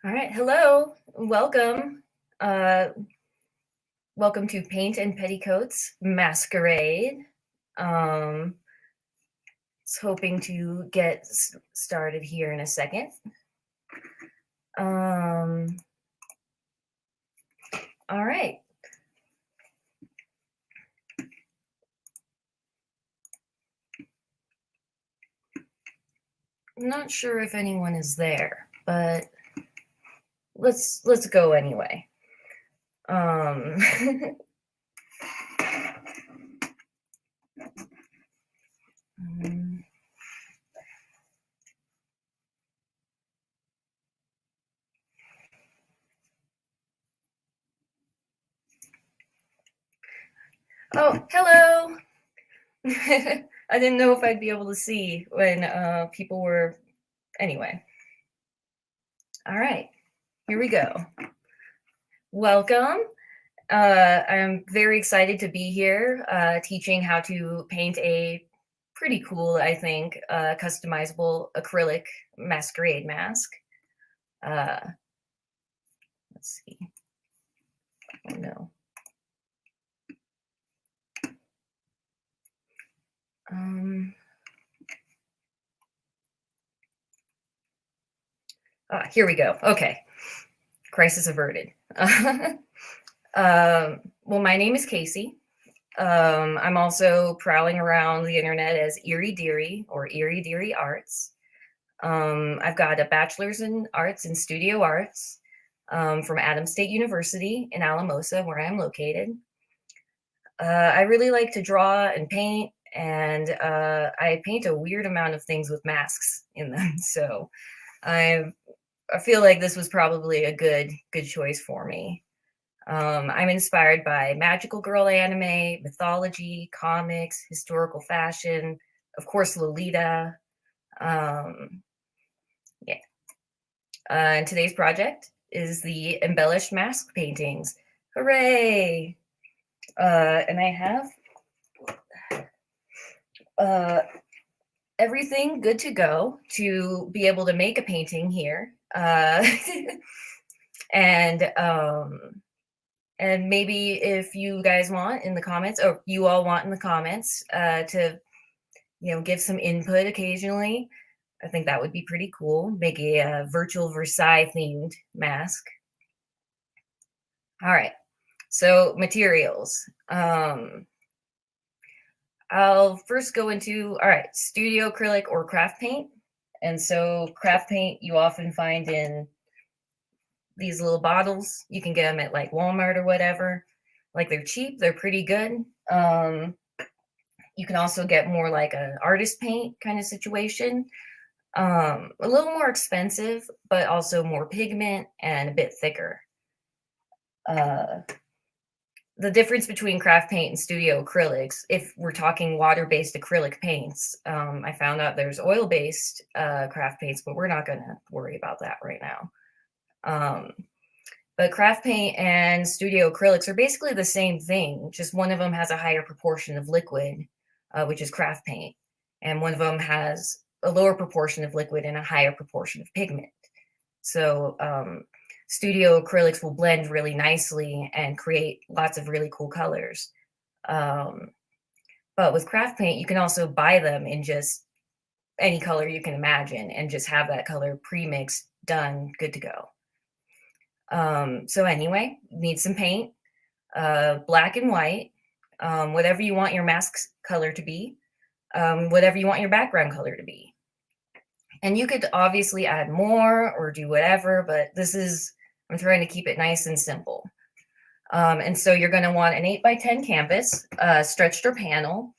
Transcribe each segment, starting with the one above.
All right, hello, welcome. Uh, Welcome to Paint and Petticoats Masquerade. Um, it's hoping to get started here in a second. Um, all right. I'm not sure if anyone is there, but let's go anyway. Um, um, oh, hello. I didn't know if I'd be able to see when people were. Anyway, all right, here we go. Welcome. I'm very excited to be here teaching how to paint a pretty cool, I think, customizable acrylic masquerade mask. Uh, let's see. Oh no. Um, Here we go. Okay. Crisis averted. Well, my name is Kacey. I'm also prowling around the internet as Eerie Dearie or Eerie Dearie Arts. I've got a bachelor's in arts and studio arts from Adams State University in Alamosa, where I'm located. I really like to draw and paint, and I paint a weird amount of things with masks in them. So I I feel like this was probably a good choice for me. I'm inspired by magical girl anime, mythology, comics, historical fashion, of course, Lolita. Um, yeah. And today's project is the embellished mask paintings. Hooray! And I have uh, everything good to go to be able to make a painting here. And and maybe if you guys want in the comments, or you all want in the comments, to give some input occasionally, I think that would be pretty cool. Make a virtual Versailles themed mask. All right. So materials. I'll first go into, all right, studio acrylic or craft paint. And so craft paint you often find in these little bottles. You can get them at like Walmart or whatever. Like they're cheap, they're pretty good. You can also get more like an artist paint kind of situation. A little more expensive, but also more pigment and a bit thicker. Uh, the difference between craft paint and studio acrylics, if we're talking water-based acrylic paints, I found out there's oil-based craft paints, but we're not going to worry about that right now. But craft paint and studio acrylics are basically the same thing, just one of them has a higher proportion of liquid, which is craft paint, and one of them has a lower proportion of liquid and a higher proportion of pigment. So studio acrylics will blend really nicely and create lots of really cool colors. But with craft paint, you can also buy them in just any color you can imagine and just have that color pre-mixed, done, good to go. So anyway, need some paint, black and white, whatever you want your mask color to be, whatever you want your background color to be. And you could obviously add more or do whatever, but I'm trying to keep it nice and simple. And so you're going to want an 8x10 canvas, stretched or panel.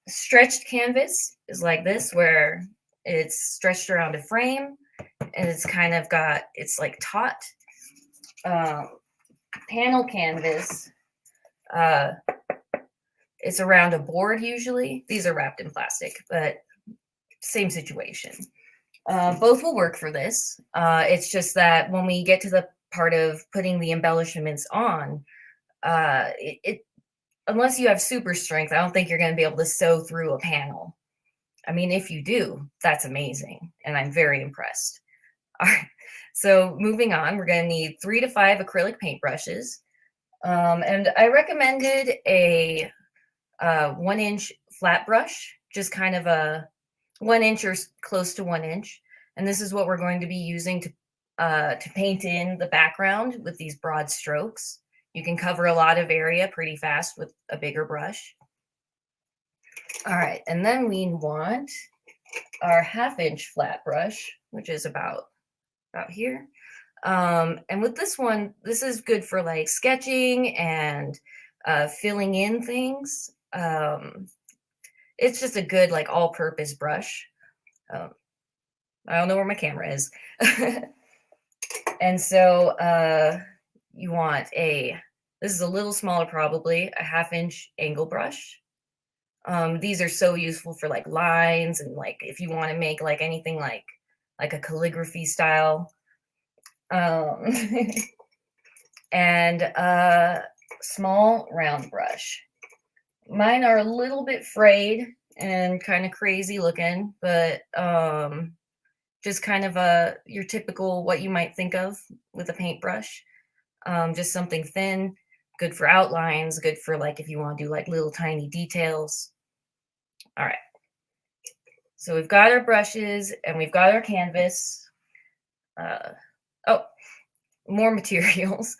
Stretched canvas is like this, where it's stretched around a frame and it's like taut. Panel canvas, it's around a board usually. These are wrapped in plastic, but same situation. Both will work for this. It's just that when we get to the part of putting the embellishments on, unless you have super strength, I don't think you're going to be able to sew through a panel. I mean, if you do, that's amazing, and I'm very impressed. All right. So moving on, we're going to need 3 to 5 acrylic paintbrushes. And I recommended a 1-inch flat brush, just kind of a 1 inch or close to 1 inch. And this is what we're going to be using to paint in the background with these broad strokes. You can cover a lot of area pretty fast with a bigger brush. All right, and then we want our 1/2-inch flat brush, which is about here. And with this one, this is good for like sketching and filling in things. It's just a good like all-purpose brush. Um, I don't know where my camera is. And so you want this is a little smaller, probably a 1/2-inch angle brush. These are so useful for like lines and like if you want to make like anything like a calligraphy style. And a small round brush. Mine are a little bit frayed and kind of crazy looking, but just kind of your typical what you might think of with a paintbrush. Just something thin, good for outlines, good for like if you want to do like little tiny details. All right. So we've got our brushes and we've got our canvas. More materials.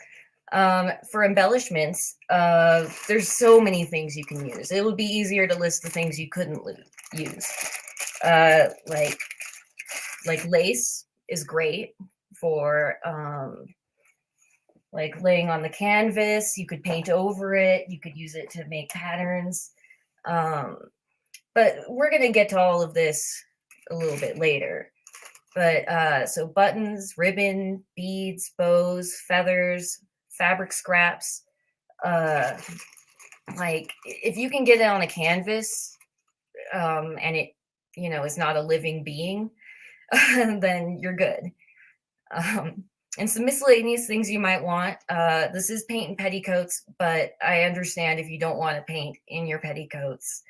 For embellishments, there's so many things you can use. It would be easier to list the things you couldn't use. Like lace is great for like laying on the canvas. You could paint over it. You could use it to make patterns. But we're going to get to all of this a little bit later. But so buttons, ribbon, beads, bows, feathers, fabric scraps. Like if you can get it on a canvas and it, is not a living being, then you're good. And some miscellaneous things you might want. This is paint and petticoats, but I understand if you don't want to paint in your petticoats.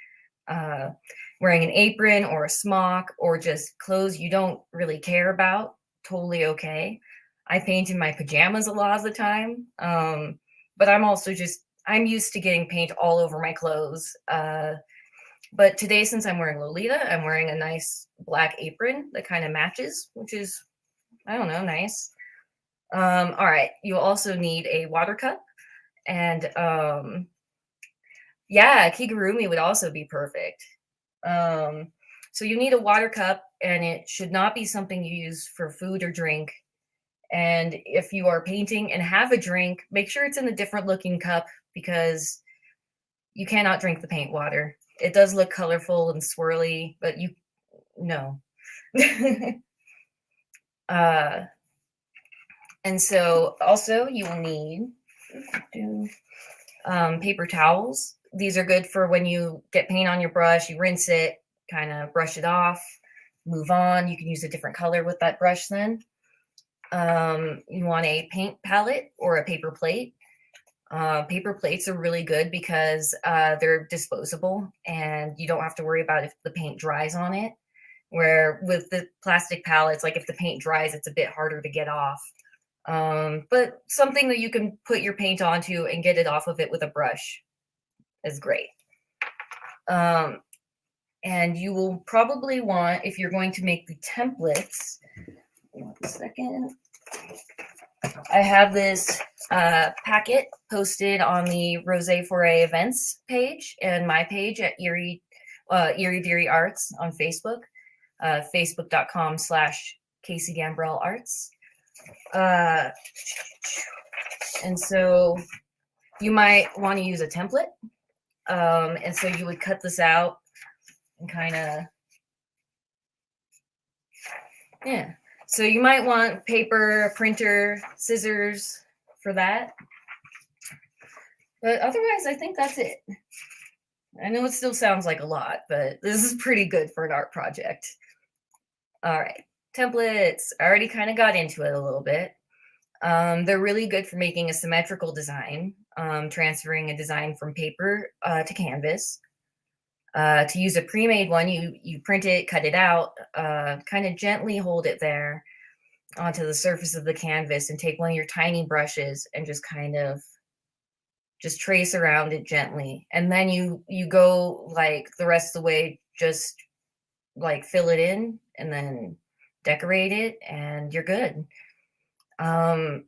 Wearing an apron or a smock or just clothes you don't really care about, totally okay. I paint in my pajamas a lot of the time, but I'm used to getting paint all over my clothes. But today, since I'm wearing Lolita, I'm wearing a nice black apron that kind of matches, which is, I don't know, nice. All right, you also need a water cup and yeah, kigurumi would also be perfect. So you need a water cup and it should not be something you use for food or drink. And if you are painting and have a drink, make sure it's in a different looking cup because you cannot drink the paint water. It does look colorful and swirly, but no. And so also you will need paper towels. These are good for when you get paint on your brush, you rinse it, kind of brush it off, move on. You can use a different color with that brush then. You want a paint palette or a paper plate. Paper plates are really good because they're disposable and you don't have to worry about if the paint dries on it. Where with the plastic palettes, like if the paint dries, it's a bit harder to get off. But something that you can put your paint onto and get it off of it with a brush is great. And you will probably want, if you're going to make the templates, 1 second. I have this packet posted on the Rose Foray events page and my page at Eerie Dearie Arts on Facebook, facebook.com/Kacey Gambrell Arts. And so you might want to use a template. And so you would cut this out and kind of, yeah. So you might want paper, a printer, scissors for that. But otherwise, I think that's it. I know it still sounds like a lot, but this is pretty good for an art project. All right, templates. I already kind of got into it a little bit. They're really good for making a symmetrical design, transferring a design from paper to canvas. To use a pre-made one, you print it, cut it out, kind of gently hold it there. onto the surface of the canvas and take one of your tiny brushes and just kind of just trace around it gently. And then you go like the rest of the way, just like fill it in and then decorate it and you're good. I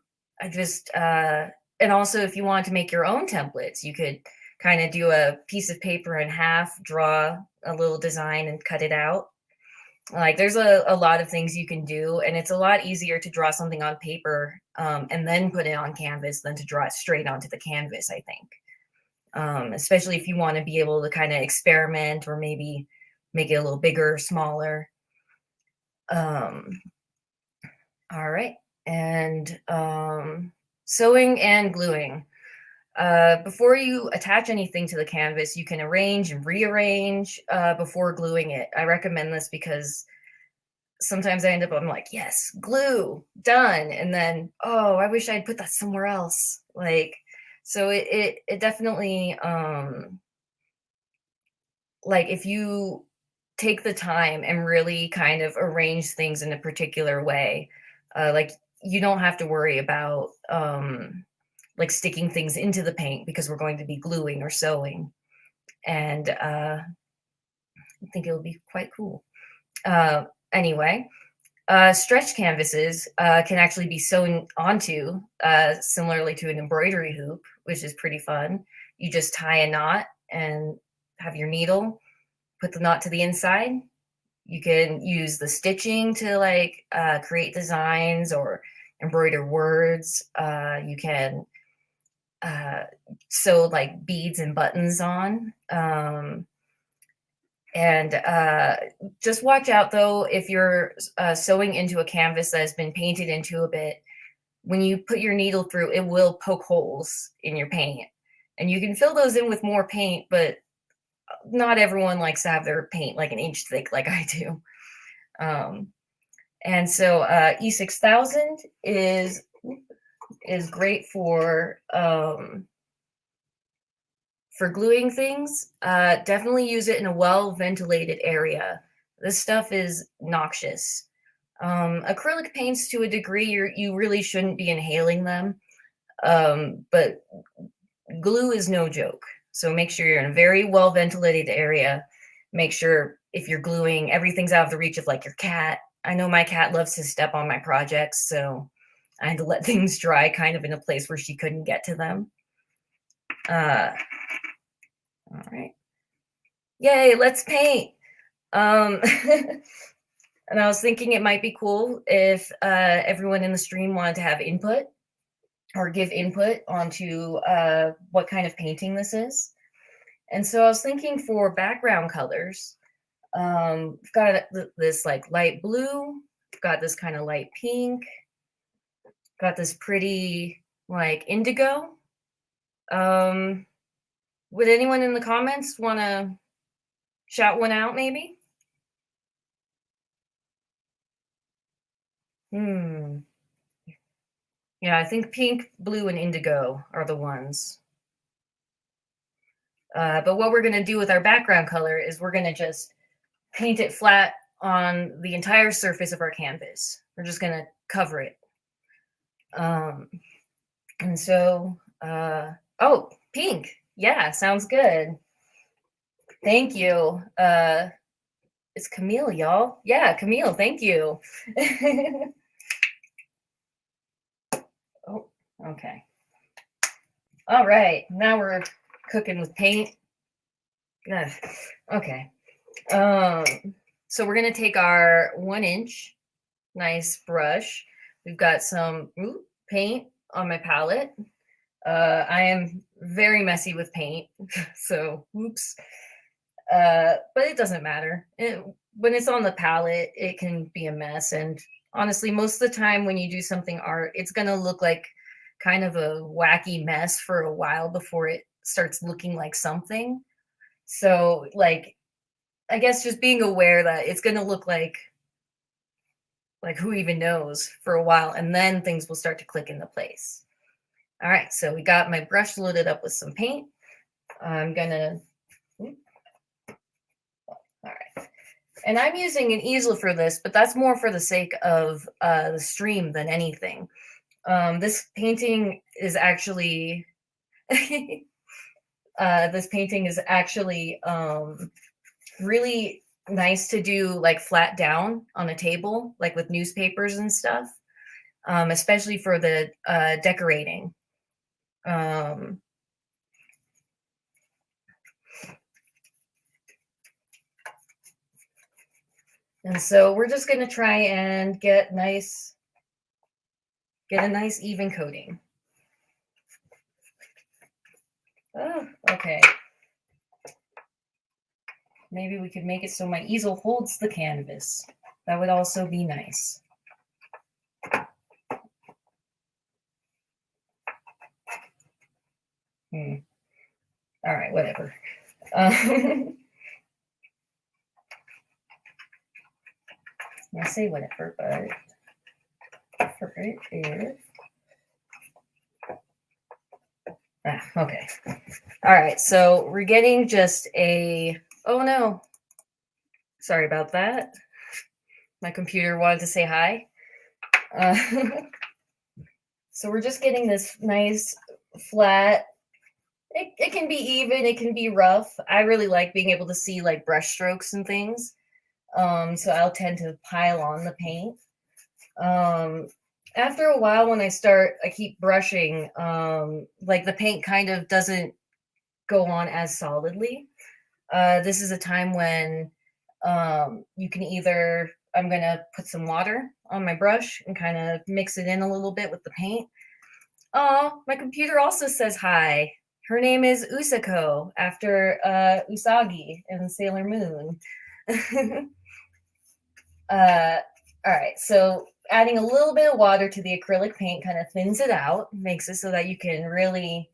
just and also if you want to make your own templates, you could kind of do a piece of paper in half, draw a little design and cut it out. Like there's a lot of things you can do, and it's a lot easier to draw something on paper and then put it on canvas than to draw it straight onto the canvas, I think. Especially if you want to be able to kind of experiment or maybe make it a little bigger or smaller. Um, all right. And sewing and gluing. Before you attach anything to the canvas, you can arrange and rearrange before gluing it. I recommend this because sometimes I'm like, yes, glue, done. And then, oh, I wish I'd put that somewhere else. Like, so it definitely, like if you take the time and really kind of arrange things in a particular way, like you don't have to worry about, like sticking things into the paint because we're going to be gluing or sewing. And I think it'll be quite cool. Anyway, stretch canvases can actually be sewn onto similarly to an embroidery hoop, which is pretty fun. You just tie a knot and have your needle, put the knot to the inside. You can use the stitching to like create designs or embroider words. You can sew like beads and buttons on. And just watch out though, if you're sewing into a canvas that has been painted into a bit, when you put your needle through, it will poke holes in your paint. And you can fill those in with more paint, but not everyone likes to have their paint like an inch thick like I do. And so E6000 is great for gluing things. Definitely use it in a well-ventilated area. This stuff is noxious. Acrylic paints, to a degree, you really shouldn't be inhaling them, but glue is no joke. So make sure you're in a very well-ventilated area. Make sure if you're gluing, everything's out of the reach of like your cat. I know my cat loves to step on my projects, so I had to let things dry kind of in a place where she couldn't get to them. All right. Yay, let's paint. And I was thinking it might be cool if everyone in the stream wanted to have input or give input onto what kind of painting this is. And so I was thinking for background colors, we've got this like light blue, we've got this kind of light pink, got this pretty like indigo. Would anyone in the comments want to shout one out maybe? Yeah, I think pink, blue, and indigo are the ones. But what we're going to do with our background color is we're going to just paint it flat on the entire surface of our canvas. We're just going to cover it. And so, oh, pink. Yeah, sounds good. Thank you. It's Camille, y'all. Yeah, Camille, thank you. Oh, okay. All right, now we're cooking with paint. Okay. So we're gonna take our 1-inch nice brush. We've got some paint on my palette. I am very messy with paint, so oops. But it doesn't matter. When it's on the palette, it can be a mess. And honestly, most of the time when you do something art, it's gonna look like kind of a wacky mess for a while before it starts looking like something. So like, I guess just being aware that it's gonna look like who even knows for a while, and then things will start to click into place. All right, so we got my brush loaded up with some paint. I'm gonna, all right. And I'm using an easel for this, but that's more for the sake of the stream than anything. This painting is actually really nice to do like flat down on a table, like with newspapers and stuff, especially for the decorating. Um, and so we're just going to try and get a nice even coating. Oh, okay. Maybe we could make it so my easel holds the canvas. That would also be nice. All right, whatever. I say whatever, but for it is. Okay. All right, so we're getting just a. Oh no. Sorry about that. My computer wanted to say hi. So we're just getting this nice flat. It can be even, it can be rough. I really like being able to see like brush strokes and things. So I'll tend to pile on the paint. After a while, when I keep brushing, like the paint kind of doesn't go on as solidly. This is a time when you can either, I'm going to put some water on my brush and kind of mix it in a little bit with the paint. Oh, my computer also says hi. Her name is Usako, after Usagi in Sailor Moon. All right, so adding a little bit of water to the acrylic paint kind of thins it out, makes it so that you can really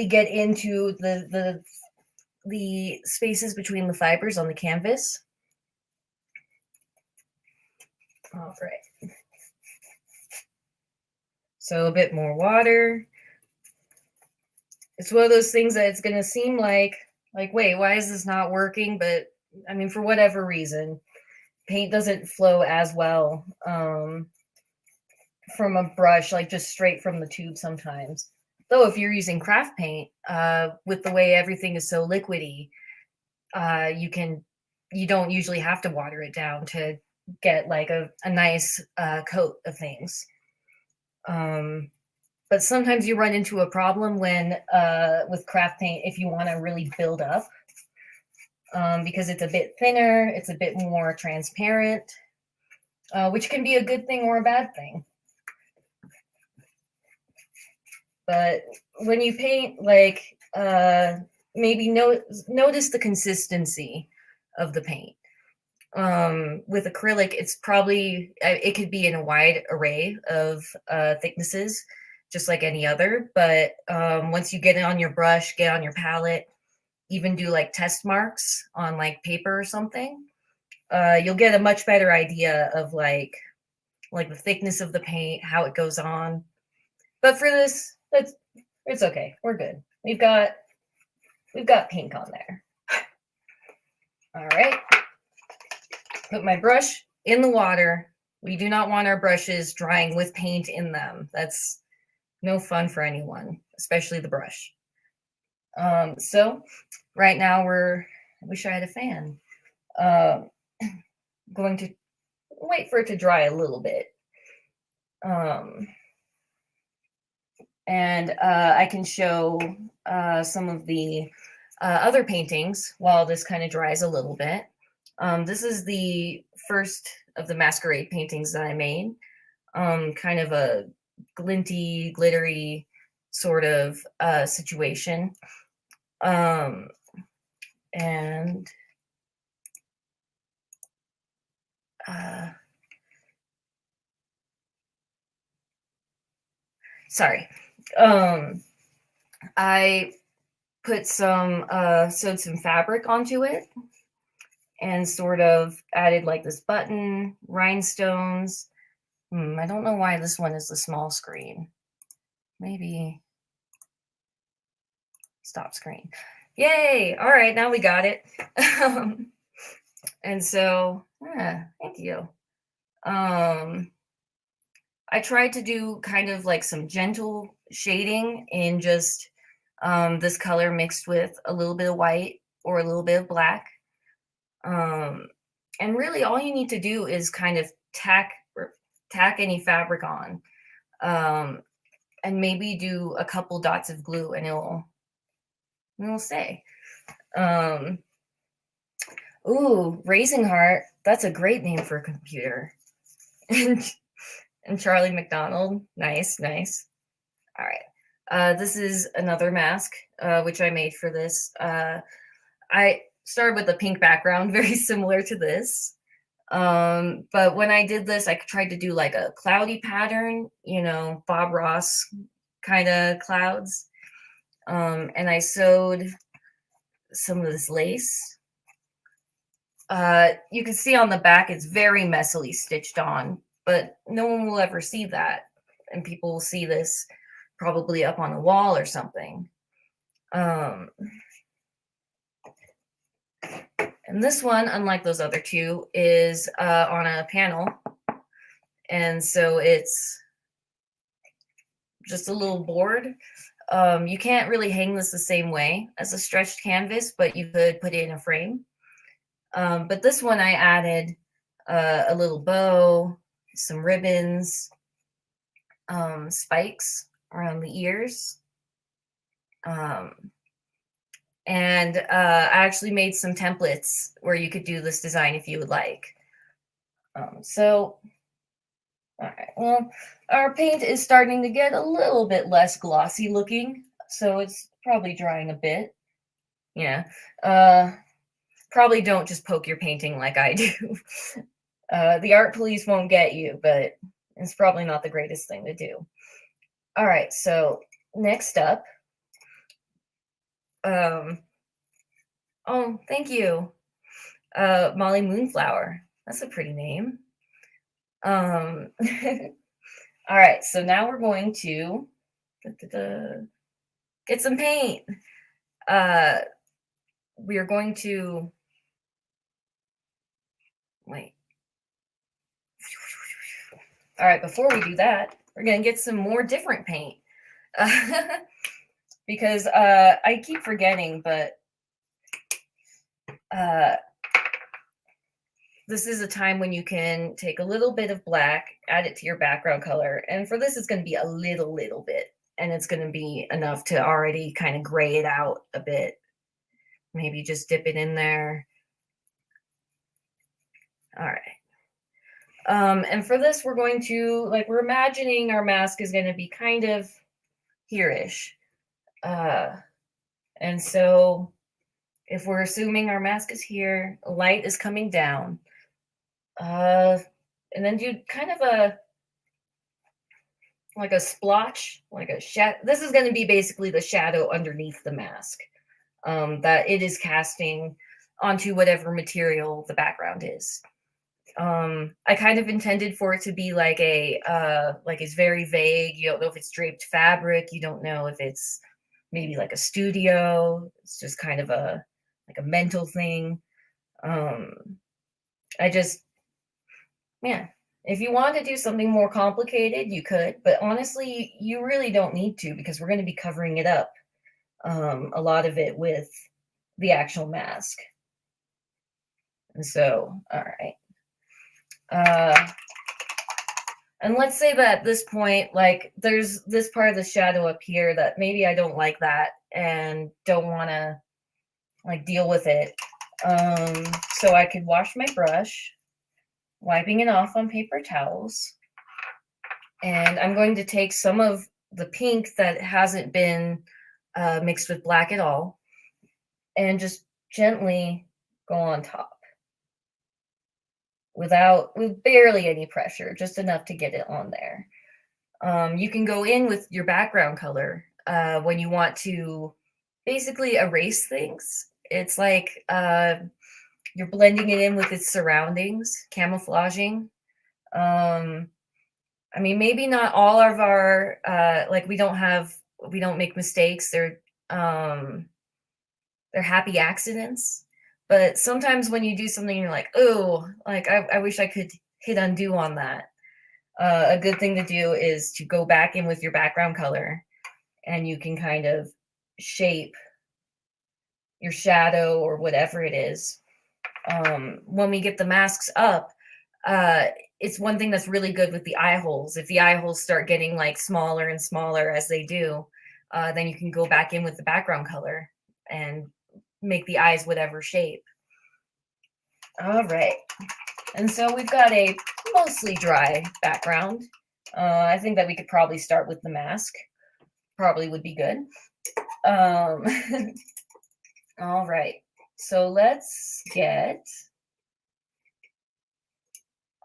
get into the spaces between the fibers on the canvas. All right. So a bit more water. It's one of those things that it's going to seem like, wait, why is this not working? But I mean, for whatever reason, paint doesn't flow as well from a brush, like just straight from the tube sometimes. Though if you're using craft paint, with the way everything is so liquidy, you don't usually have to water it down to get like a nice coat of things. But sometimes you run into a problem when with craft paint if you want to really build up, because it's a bit thinner, it's a bit more transparent, which can be a good thing or a bad thing. But when you paint, like, maybe notice the consistency of the paint. With acrylic, it's probably, it could be in a wide array of thicknesses, just like any other. But once you get it on your brush, get on your palette, even do like test marks on like paper or something, you'll get a much better idea of like the thickness of the paint, how it goes on. But for this, it's okay. We're good. We've got pink on there. All right. Put my brush in the water. We do not want our brushes drying with paint in them. That's no fun for anyone, especially the brush. So right now I wish I had a fan. Going to wait for it to dry a little bit. And I can show some of the other paintings while this kind of dries a little bit. This is the first of the Masquerade paintings that I made. Kind of a glinty, glittery sort of situation. And sorry. I put sewed some fabric onto it and sort of added like this button, rhinestones. I don't know why this one is the small screen. Maybe stop screen. Yay! All right, now we got it. And so, yeah, thank you. Um, I tried to do kind of like some gentle shading in just this color mixed with a little bit of white or a little bit of black. Um, and really, all you need to do is kind of tack any fabric on, um, and maybe do a couple dots of glue, and it'll stay. Um, ooh, Racing Heart. That's a great name for a computer. and Charlie McDonald. Nice, nice. All right. This is another mask, which I made for this. I started with a pink background, very similar to this. But when I did this, I tried to do like a cloudy pattern, Bob Ross kind of clouds. And I sewed some of this lace. You can see on the back, it's very messily stitched on, but no one will ever see that. And people will see this probably up on a wall or something. And this one, unlike those other two, is on a panel. And so it's just a little board. You can't really hang this the same way as a stretched canvas, but you could put it in a frame. But this one I added a little bow, some ribbons, spikes around the ears. And I actually made some templates where you could do this design if you would like. So, all right, well, our paint is starting to get a little bit less glossy looking, so it's probably drying a bit. Yeah. Probably don't just poke your painting like I do. The art police won't get you, but it's probably not the greatest thing to do. All right, so next up, oh, thank you, Molly Moonflower. That's a pretty name. All right, so now we're going to get some paint. We are going to wait. All right, before we do that, we're going to get some more different paint. Because I keep forgetting, but this is a time when you can take a little bit of black, add it to your background color. And for this, it's going to be a little bit. And it's going to be enough to already kind of gray it out a bit. Maybe just dip it in there. All right. And for this, we're going to, we're imagining our mask is going to be kind of here-ish. And so if we're assuming our mask is here, light is coming down. And then do kind of a splotch, like a shadow. This is going to be basically the shadow underneath the mask that it is casting onto whatever material the background is. I kind of intended for it to be like it's very vague. You don't know if it's draped fabric. You don't know if it's maybe like a studio. It's just kind of a mental thing. If you want to do something more complicated, you could, but honestly, you really don't need to, because we're going to be covering it up, a lot of it with the actual mask. And so, all right. And let's say that at this point, there's this part of the shadow up here that maybe I don't like that and don't want to deal with it. So I could wash my brush, wiping it off on paper towels. And I'm going to take some of the pink that hasn't been mixed with black at all and just gently go on top with barely any pressure, just enough to get it on there. You can go in with your background color when you want to basically erase things. It's like you're blending it in with its surroundings, camouflaging. I mean, maybe not all of our we don't make mistakes. They're happy accidents. But sometimes when you do something, you're like, oh, like I wish I could hit undo on that. A good thing to do is to go back in with your background color and you can kind of shape your shadow or whatever it is. When we get the masks up, uh, it's one thing that's really good with the eye holes. If the eye holes start getting like smaller and smaller as they do, then you can go back in with the background color and make the eyes whatever shape. All right. And so we've got a mostly dry background. I think that we could probably start with the mask. Probably would be good. All right. So let's get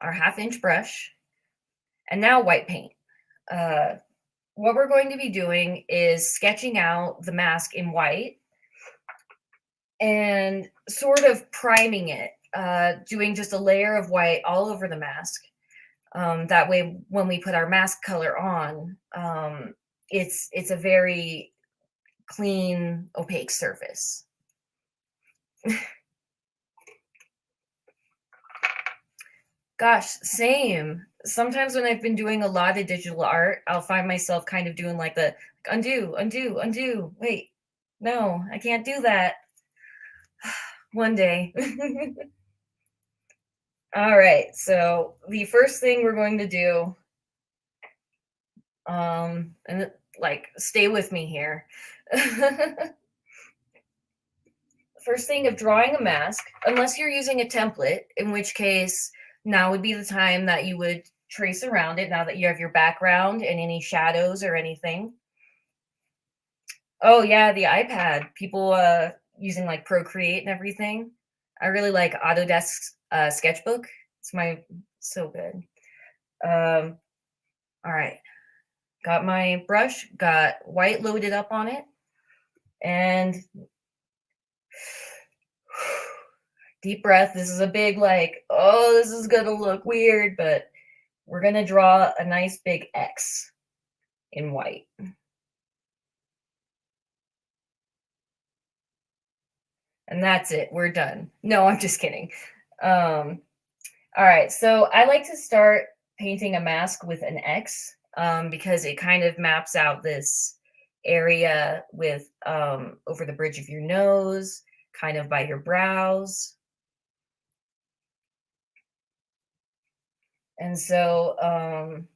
our 1/2 inch brush and now white paint. What we're going to be doing is sketching out the mask in white and sort of priming it, doing just a layer of white all over the mask. That way, when we put our mask color on, it's a very clean, opaque surface. Gosh, same. Sometimes when I've been doing a lot of digital art, I'll find myself kind of doing like the undo, undo, undo. Wait, no, I can't do that. One day. All right, so the first thing we're going to do, and like stay with me here. First thing of drawing a mask, unless you're using a template, in which case now would be the time that you would trace around it now that you have your background and any shadows or anything. Oh yeah, the iPad. People using like Procreate and everything. I really like Autodesk's sketchbook. It's my so good. All right. Got my brush, got white loaded up on it, and deep breath. This is a big, like, oh, this is gonna look weird, but we're gonna draw a nice big X in white. And that's it. We're done. No, I'm just kidding. All right. So I like to start painting a mask with an X because it kind of maps out this area with over the bridge of your nose, kind of by your brows. And so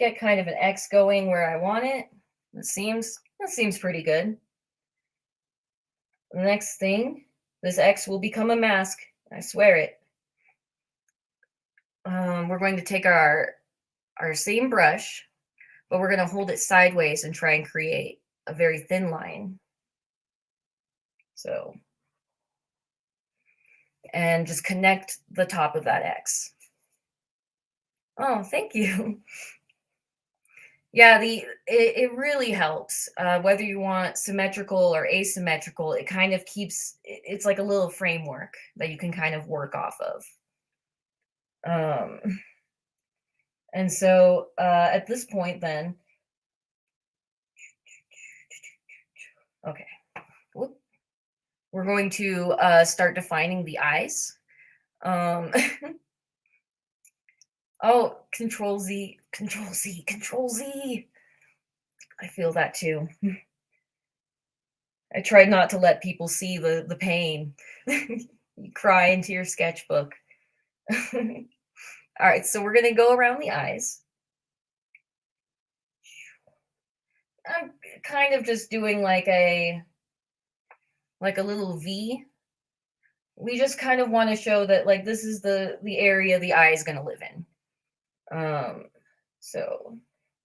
get kind of an X going where I want it. That seems pretty good. The next thing, this X will become a mask. I swear it. We're going to take our same brush, but we're going to hold it sideways and try and create a very thin line. So, and just connect the top of that X. Oh, thank you. Yeah, it really helps. Whether you want symmetrical or asymmetrical, it kind of keeps it's like a little framework that you can kind of work off of. And so at this point, then, okay, whoop, we're going to start defining the eyes. Oh, Control Z, Control Z, Control Z. I feel that too. I tried not to let people see the pain. You cry into your sketchbook. All right, so we're gonna go around the eyes. I'm kind of just doing like a little V. We just kind of want to show that like this is the area the eye is gonna live in. So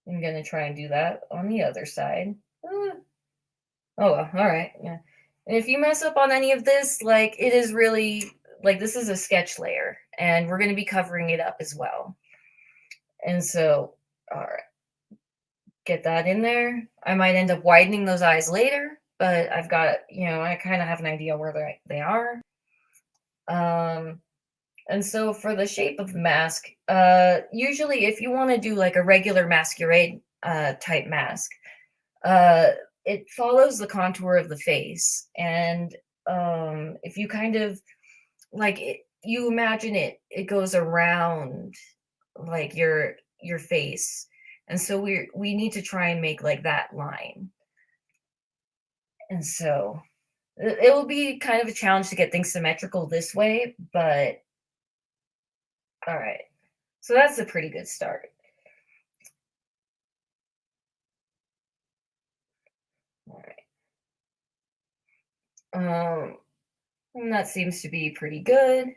I'm gonna try and do that on the other side. Oh, well, all right, yeah. And if you mess up on any of this, like it is really like this is a sketch layer, and we're gonna be covering it up as well. And so, all right, get that in there. I might end up widening those eyes later, but I've got, I kind of have an idea where they are. And so for the shape of the mask, usually if you want to do like a regular masquerade type mask, it follows the contour of the face. And if you kind of like it, you imagine it goes around like your face, and so we need to try and make like that line. And so it will be kind of a challenge to get things symmetrical this way, but all right. So that's a pretty good start. All right. And that seems to be pretty good.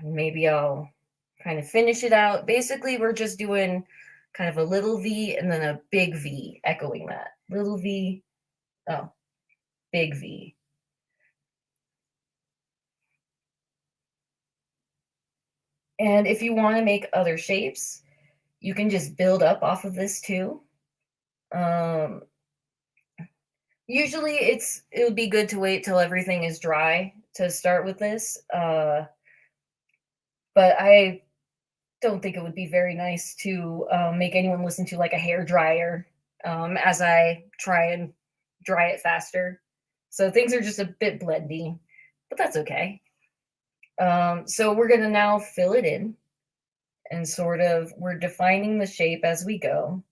Maybe I'll kind of finish it out. Basically, we're just doing kind of a little V and then a big V, echoing that. Little V, oh, big V. And if you want to make other shapes, you can just build up off of this too. Um, Usually it would be good to wait till everything is dry to start with this. But I don't think it would be very nice to make anyone listen to like a hair dryer as I try and dry it faster. So things are just a bit blendy, but that's okay. So we're gonna now fill it in and sort of we're defining the shape as we go.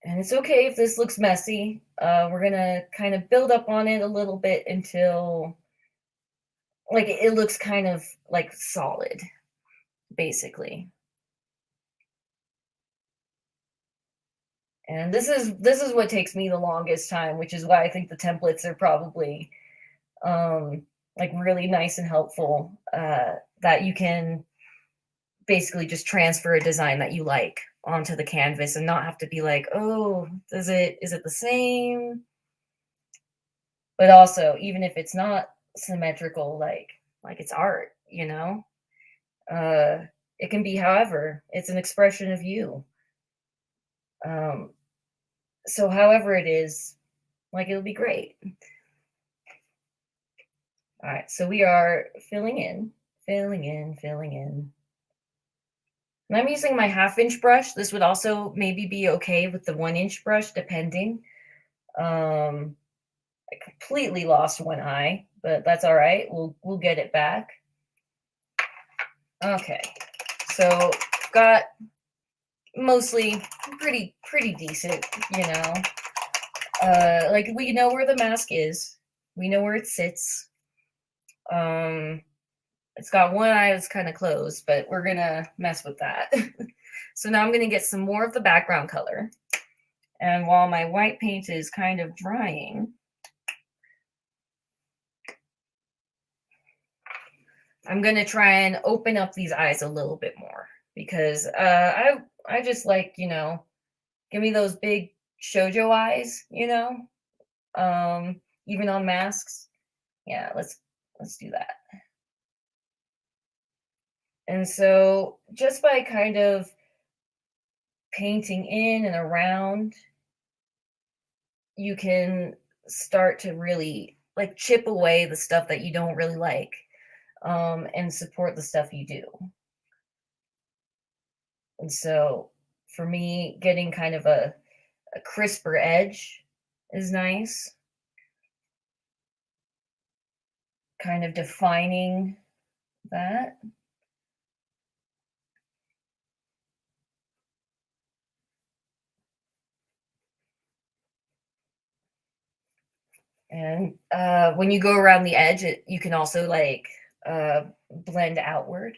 And it's okay if this looks messy. We're gonna kind of build up on it a little bit until like it looks kind of like solid, basically. And this is what takes me the longest time, which is why I think the templates are probably like really nice and helpful. That you can basically just transfer a design that you like onto the canvas and not have to be like, oh, is it the same? But also, even if it's not symmetrical, like it's art, you know? Uh it can be however, it's an expression of you. Um so however it is, like it'll be great. All right, so we are filling in, filling in, filling in. And I'm using my 1/2 inch brush. This would also maybe be okay with the 1 inch brush, depending. Um, I completely lost one eye, but that's all right. We'll get it back. Okay, so got mostly pretty decent, you know. Like we know where the mask is. We know where it sits. Um, it's got one eye that's kind of closed, but we're gonna mess with that. So now I'm gonna get some more of the background color. And while my white paint is kind of drying, I'm gonna try and open up these eyes a little bit more because I just like, you know, give me those big shoujo eyes, you know, even on masks. Yeah, let's do that. And so just by kind of painting in and around, you can start to really like chip away the stuff that you don't really like, and support the stuff you do. And so for me, getting kind of a crisper edge is nice, kind of defining that. And when you go around the edge, you can also like blend outward.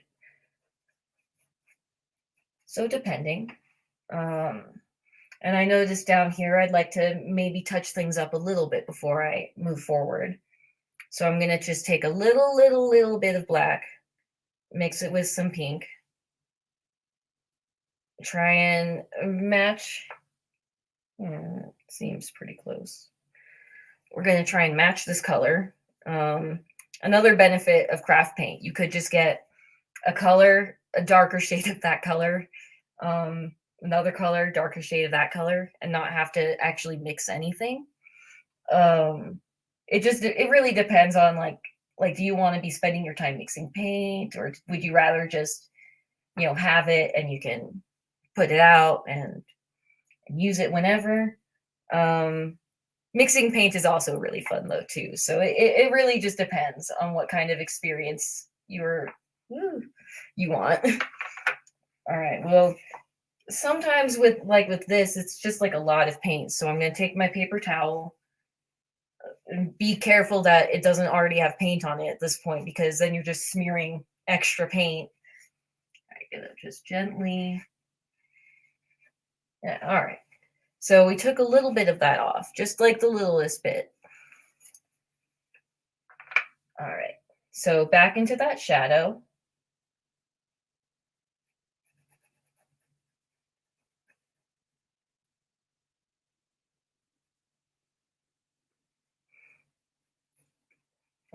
So depending. Um, and I noticed down here, I'd like to maybe touch things up a little bit before I move forward. So I'm gonna just take a little bit of black, mix it with some pink, try and match. Seems pretty close. We're gonna try and match this color. Another benefit of craft paint, you could just get a color, a darker shade of that color, another color, darker shade of that color, and not have to actually mix anything. Um, it really depends on like do you want to be spending your time mixing paint or would you rather just have it and you can put it out and use it whenever. Mixing paint is also really fun though too. So it really just depends on what kind of experience you want. All right. Well, sometimes with this, it's just like a lot of paint. So I'm gonna take my paper towel and be careful that it doesn't already have paint on it at this point, because then you're just smearing extra paint. I'm gonna just gently. Yeah, all right. So we took a little bit of that off, just like the littlest bit. All right. So back into that shadow.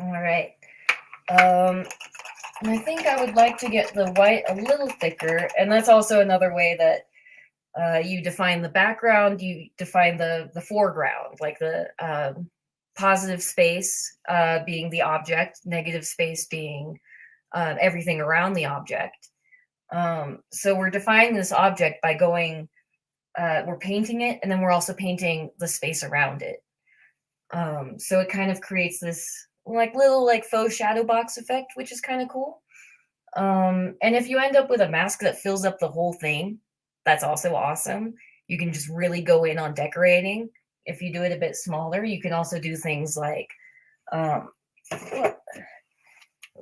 All right. And I think I would like to get the white a little thicker, and that's also another way that you define the background. You define the foreground, like the positive space being the object, negative space being everything around the object. So we're defining this object by going, we're painting it, and then we're also painting the space around it. So it kind of creates this like little like faux shadow box effect, which is kind of cool. And if you end up with a mask that fills up the whole thing, that's also awesome. You can just really go in on decorating. If you do it a bit smaller, you can also do things um,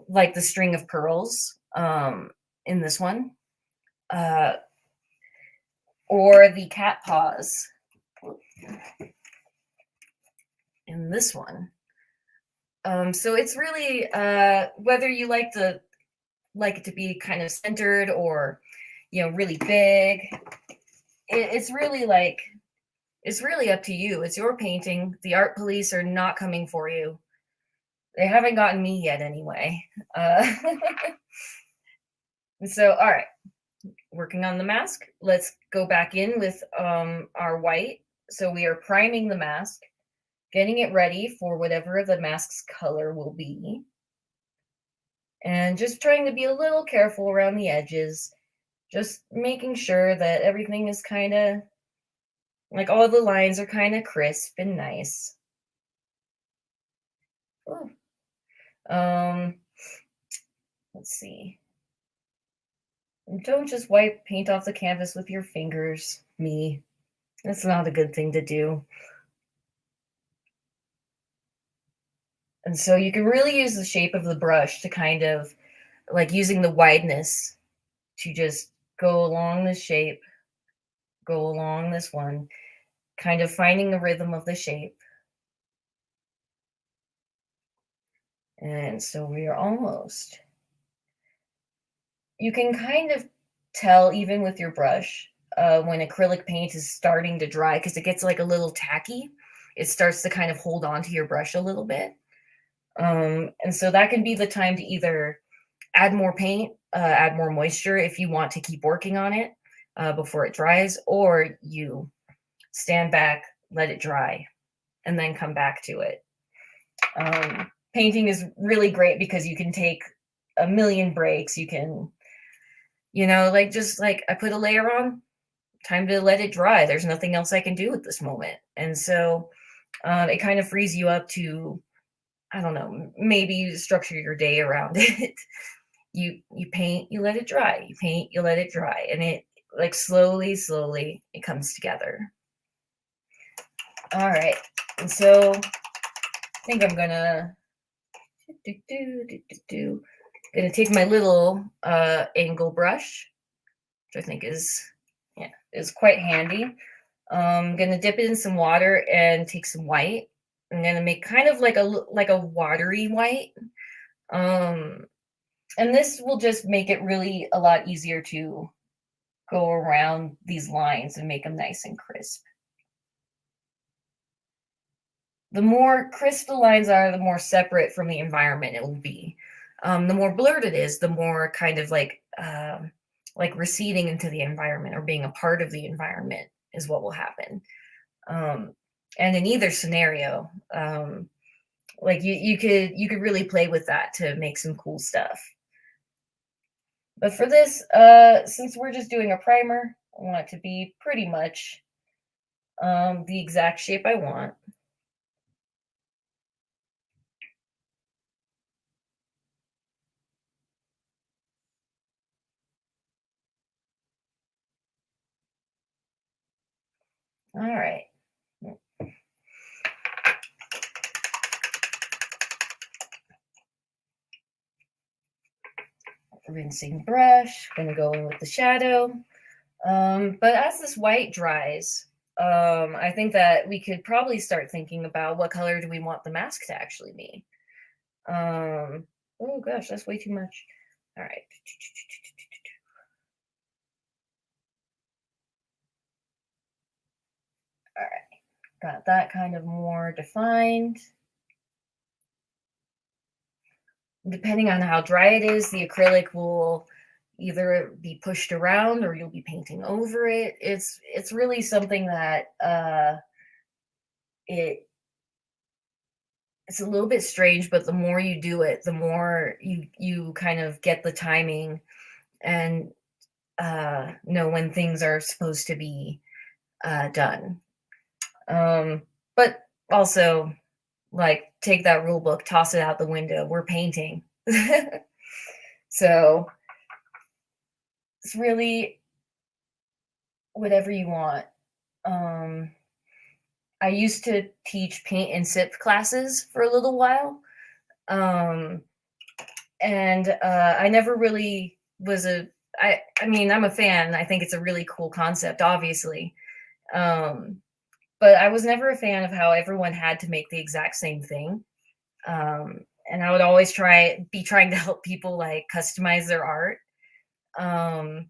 like the string of pearls in this one, uh, or the cat paws in this one. So it's really whether you like it to be kind of centered or really big. It's really it's really up to you. It's your painting. The art police are not coming for you. They haven't gotten me yet anyway. So all right, working on the mask. Let's go back in with our white. So we are priming the mask, getting it ready for whatever the mask's color will be. And just trying to be a little careful around the edges, just making sure that everything is kind of like all the lines are kind of crisp and nice. Ooh. Let's see. And don't just wipe paint off the canvas with your fingers. Me. That's not a good thing to do. And so you can really use the shape of the brush to kind of like using the wideness to just go along the shape, go along this one, kind of finding the rhythm of the shape. And so we are almost. You can kind of tell even with your brush when acrylic paint is starting to dry because it gets like a little tacky. It starts to kind of hold on to your brush a little bit. And so that can be the time to either add more paint, add more moisture if you want to keep working on it before it dries, or you stand back, let it dry, and then come back to it. Painting is really great because you can take a million breaks. You can, like just like I put a layer on, time to let it dry. There's nothing else I can do at this moment. And so it kind of frees you up to, I don't know, maybe structure your day around it. You paint, you let it dry. You paint, you let it dry. And it like slowly it comes together. All right. And so I think I'm gonna take my little angle brush, which I think is quite handy. I'm gonna dip it in some water and take some white. I'm gonna make kind of like a watery white. And this will just make it really a lot easier to go around these lines and make them nice and crisp. The more crisp the lines are, the more separate from the environment it will be. The more blurred it is, the more kind of like receding into the environment or being a part of the environment is what will happen. And in either scenario, like you could really play with that to make some cool stuff. But for this, since we're just doing a primer, I want it to be pretty much the exact shape I want. All right. Rinsing brush, gonna go in with the shadow. But as this white dries, I think that we could probably start thinking about what color do we want the mask to actually be. Oh gosh, that's way too much. All right. All right. Got that kind of more defined. Depending on how dry it is, the acrylic will either be pushed around or you'll be painting over it. It's really something that it it's a little bit strange, but the more you do it, the more you kind of get the timing and know when things are supposed to be done. But also, like, take that rule book, toss it out the window. We're painting. So it's really whatever you want. Um, I used to teach paint and sip classes for a little while. Um, and I never really was a I mean, I'm a fan. I think it's a really cool concept, obviously. Um, but I was never a fan of how everyone had to make the exact same thing. And I would always be trying to help people like customize their art. Um,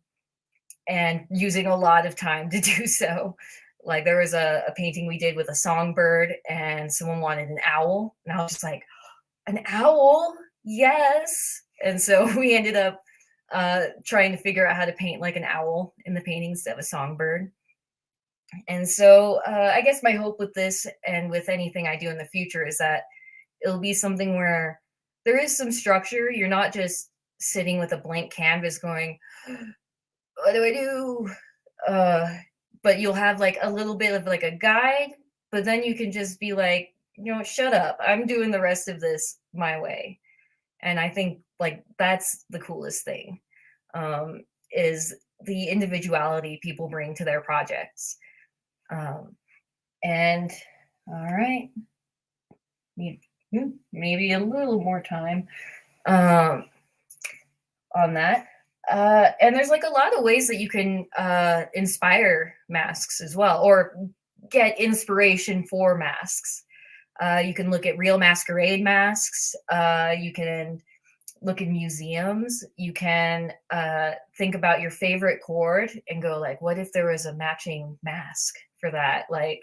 and using a lot of time to do so. Like there was a painting we did with a songbird, and someone wanted an owl, and I was just like, an owl, yes. And so we ended up trying to figure out how to paint like an owl in the painting instead of a songbird. And so I guess my hope with this and with anything I do in the future is that it'll be something where there is some structure. You're not just sitting with a blank canvas going, what do I do? Uh, but you'll have like a little bit of like a guide, but then you can just be like, shut up. I'm doing the rest of this my way. And I think like that's the coolest thing, is the individuality people bring to their projects. Um, and all right, need maybe a little more time um, on that. And there's like a lot of ways that you can inspire masks as well, or get inspiration for masks. You can look at real masquerade masks. You can look in museums. You can think about your favorite chord and go like, what if there was a matching mask for that? Like,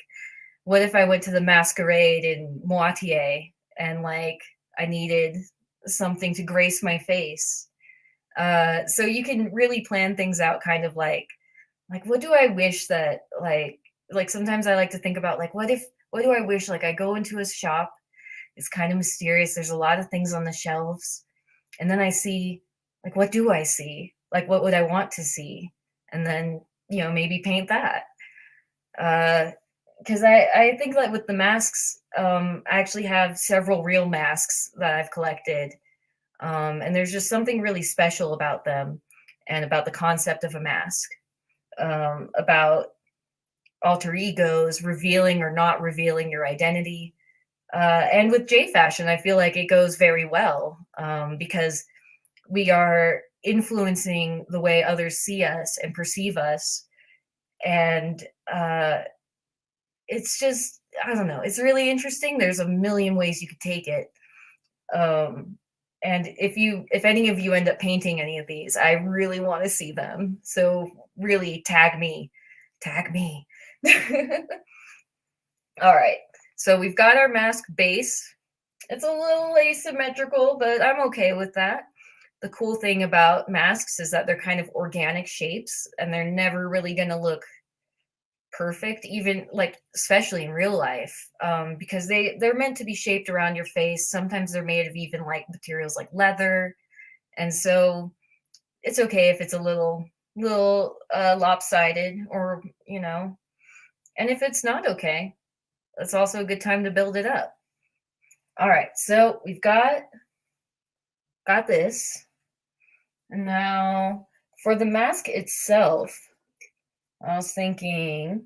what if I went to the masquerade in Moitié and like I needed something to grace my face? So you can really plan things out kind of like what do I wish that like sometimes I like to think about like what do I wish like I go into a shop, it's kind of mysterious, there's a lot of things on the shelves, and then I see like what do I see? Like what would I want to see? And then, maybe paint that. Because I think that with the masks, I actually have several real masks that I've collected. And there's just something really special about them and about the concept of a mask, about alter egos revealing or not revealing your identity. And with J fashion, I feel like it goes very well, because we are influencing the way others see us and perceive us. And it's just, I don't know, it's really interesting. There's a million ways you could take it. Um, and if any of you end up painting any of these, I really want to see them. So really tag me. All right. So we've got our mask base. It's a little asymmetrical, but I'm okay with that. The cool thing about masks is that they're kind of organic shapes and they're never really going to look perfect, even like especially in real life, because they're meant to be shaped around your face. Sometimes they're made of even like materials like leather, and so it's okay if it's a little lopsided, or and if it's not okay, that's also a good time to build it up. All right, so we've got this. And now for the mask itself, I was thinking,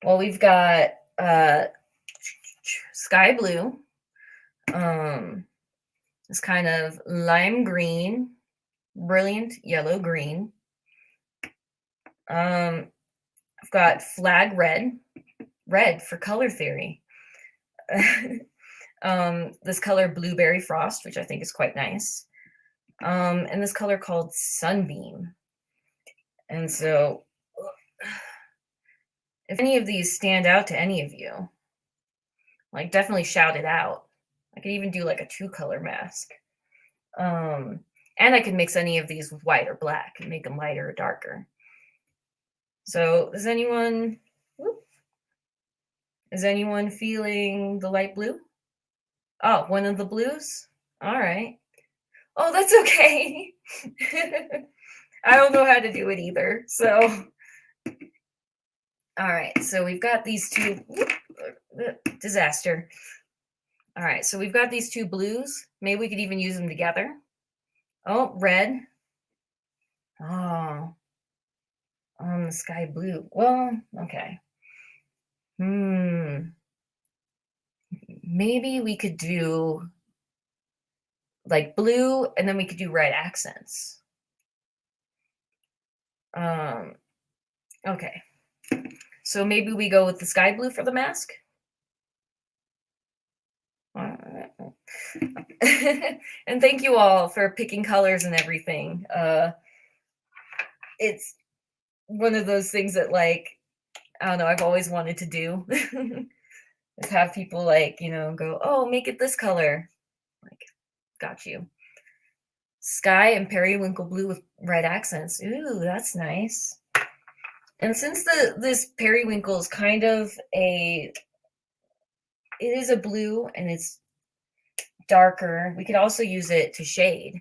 well, we've got sky blue, um, this kind of lime green, brilliant yellow green. I've got flag red, red for color theory. This color blueberry frost, which I think is quite nice. And this color called sunbeam. And so if any of these stand out to any of you, like definitely shout it out. I could even do like a 2-color mask. And I could mix any of these with white or black and make them lighter or darker. So is anyone feeling the light blue? Oh, one of the blues? All right. Oh, that's okay. I don't know how to do it either. So, all right. So we've got these two. Disaster. All right. So we've got these two blues. Maybe we could even use them together. Oh, red. Oh, on the sky blue. Well, okay. Maybe we could do like blue, and then we could do red accents. Okay. So maybe we go with the sky blue for the mask. And thank you all for picking colors and everything. It's one of those things that, like, I don't know, I've always wanted to do. Is have people like, go, oh, make it this color. Like, got you. Sky and periwinkle blue with red accents. Ooh, that's nice. And since this periwinkle is kind of it is a blue and it's darker, we could also use it to shade.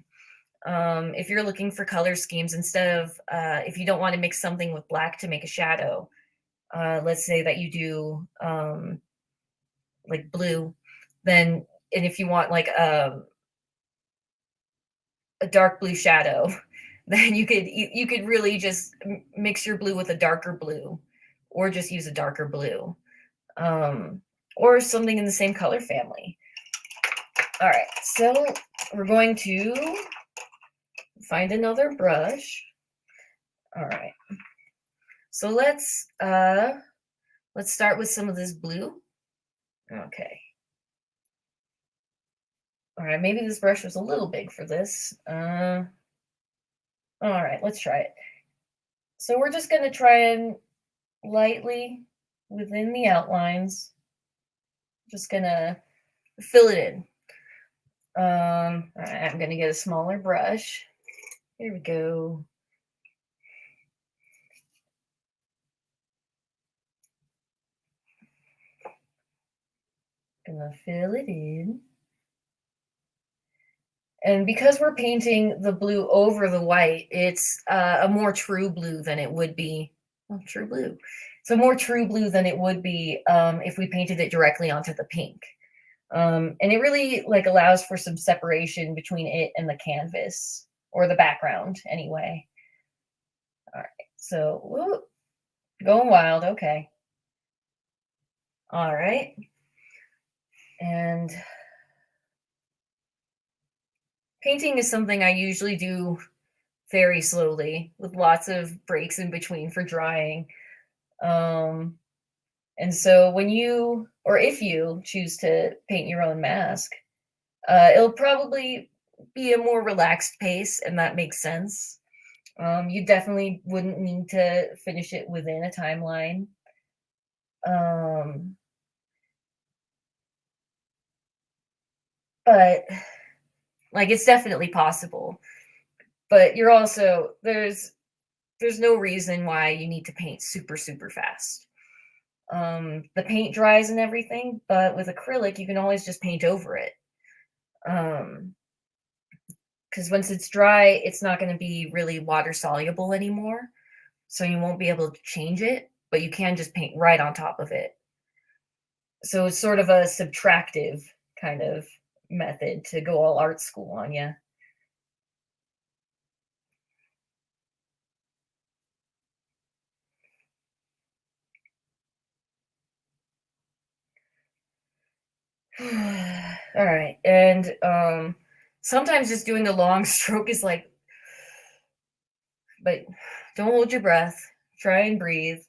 If you're looking for color schemes, instead of if you don't want to mix something with black to make a shadow, let's say that you do like blue, then, and if you want like a dark blue shadow, then you could really just mix your blue with a darker blue, or just use a darker blue, or something in the same color family. All right, so we're going to find another brush. All right, so let's start with some of this blue. Okay. All right, maybe this brush was a little big for this. All right, let's try it. So we're just going to try and lightly within the outlines, just going to fill it in. All right, I'm going to get a smaller brush. Here we go. Gonna fill it in. And because we're painting the blue over the white, it's a more true blue than it would be. Oh, true blue. It's a more true blue than it would be if we painted it directly onto the pink. And it really like allows for some separation between it and the canvas, or the background anyway. All right, so whoop, going wild. Okay. All right. And painting is something I usually do very slowly, with lots of breaks in between for drying. And so when you, or if you choose to paint your own mask, it'll probably be a more relaxed pace, and that makes sense. You definitely wouldn't need to finish it within a timeline. But like, it's definitely possible. But you're also, there's no reason why you need to paint super, super fast. The paint dries and everything, but with acrylic, you can always just paint over it. because once it's dry, it's not going to be really water soluble anymore. So you won't be able to change it, but you can just paint right on top of it. So it's sort of a subtractive kind of method to go all art school on you. All right. And sometimes just doing a long stroke is like, but don't hold your breath. Try and breathe.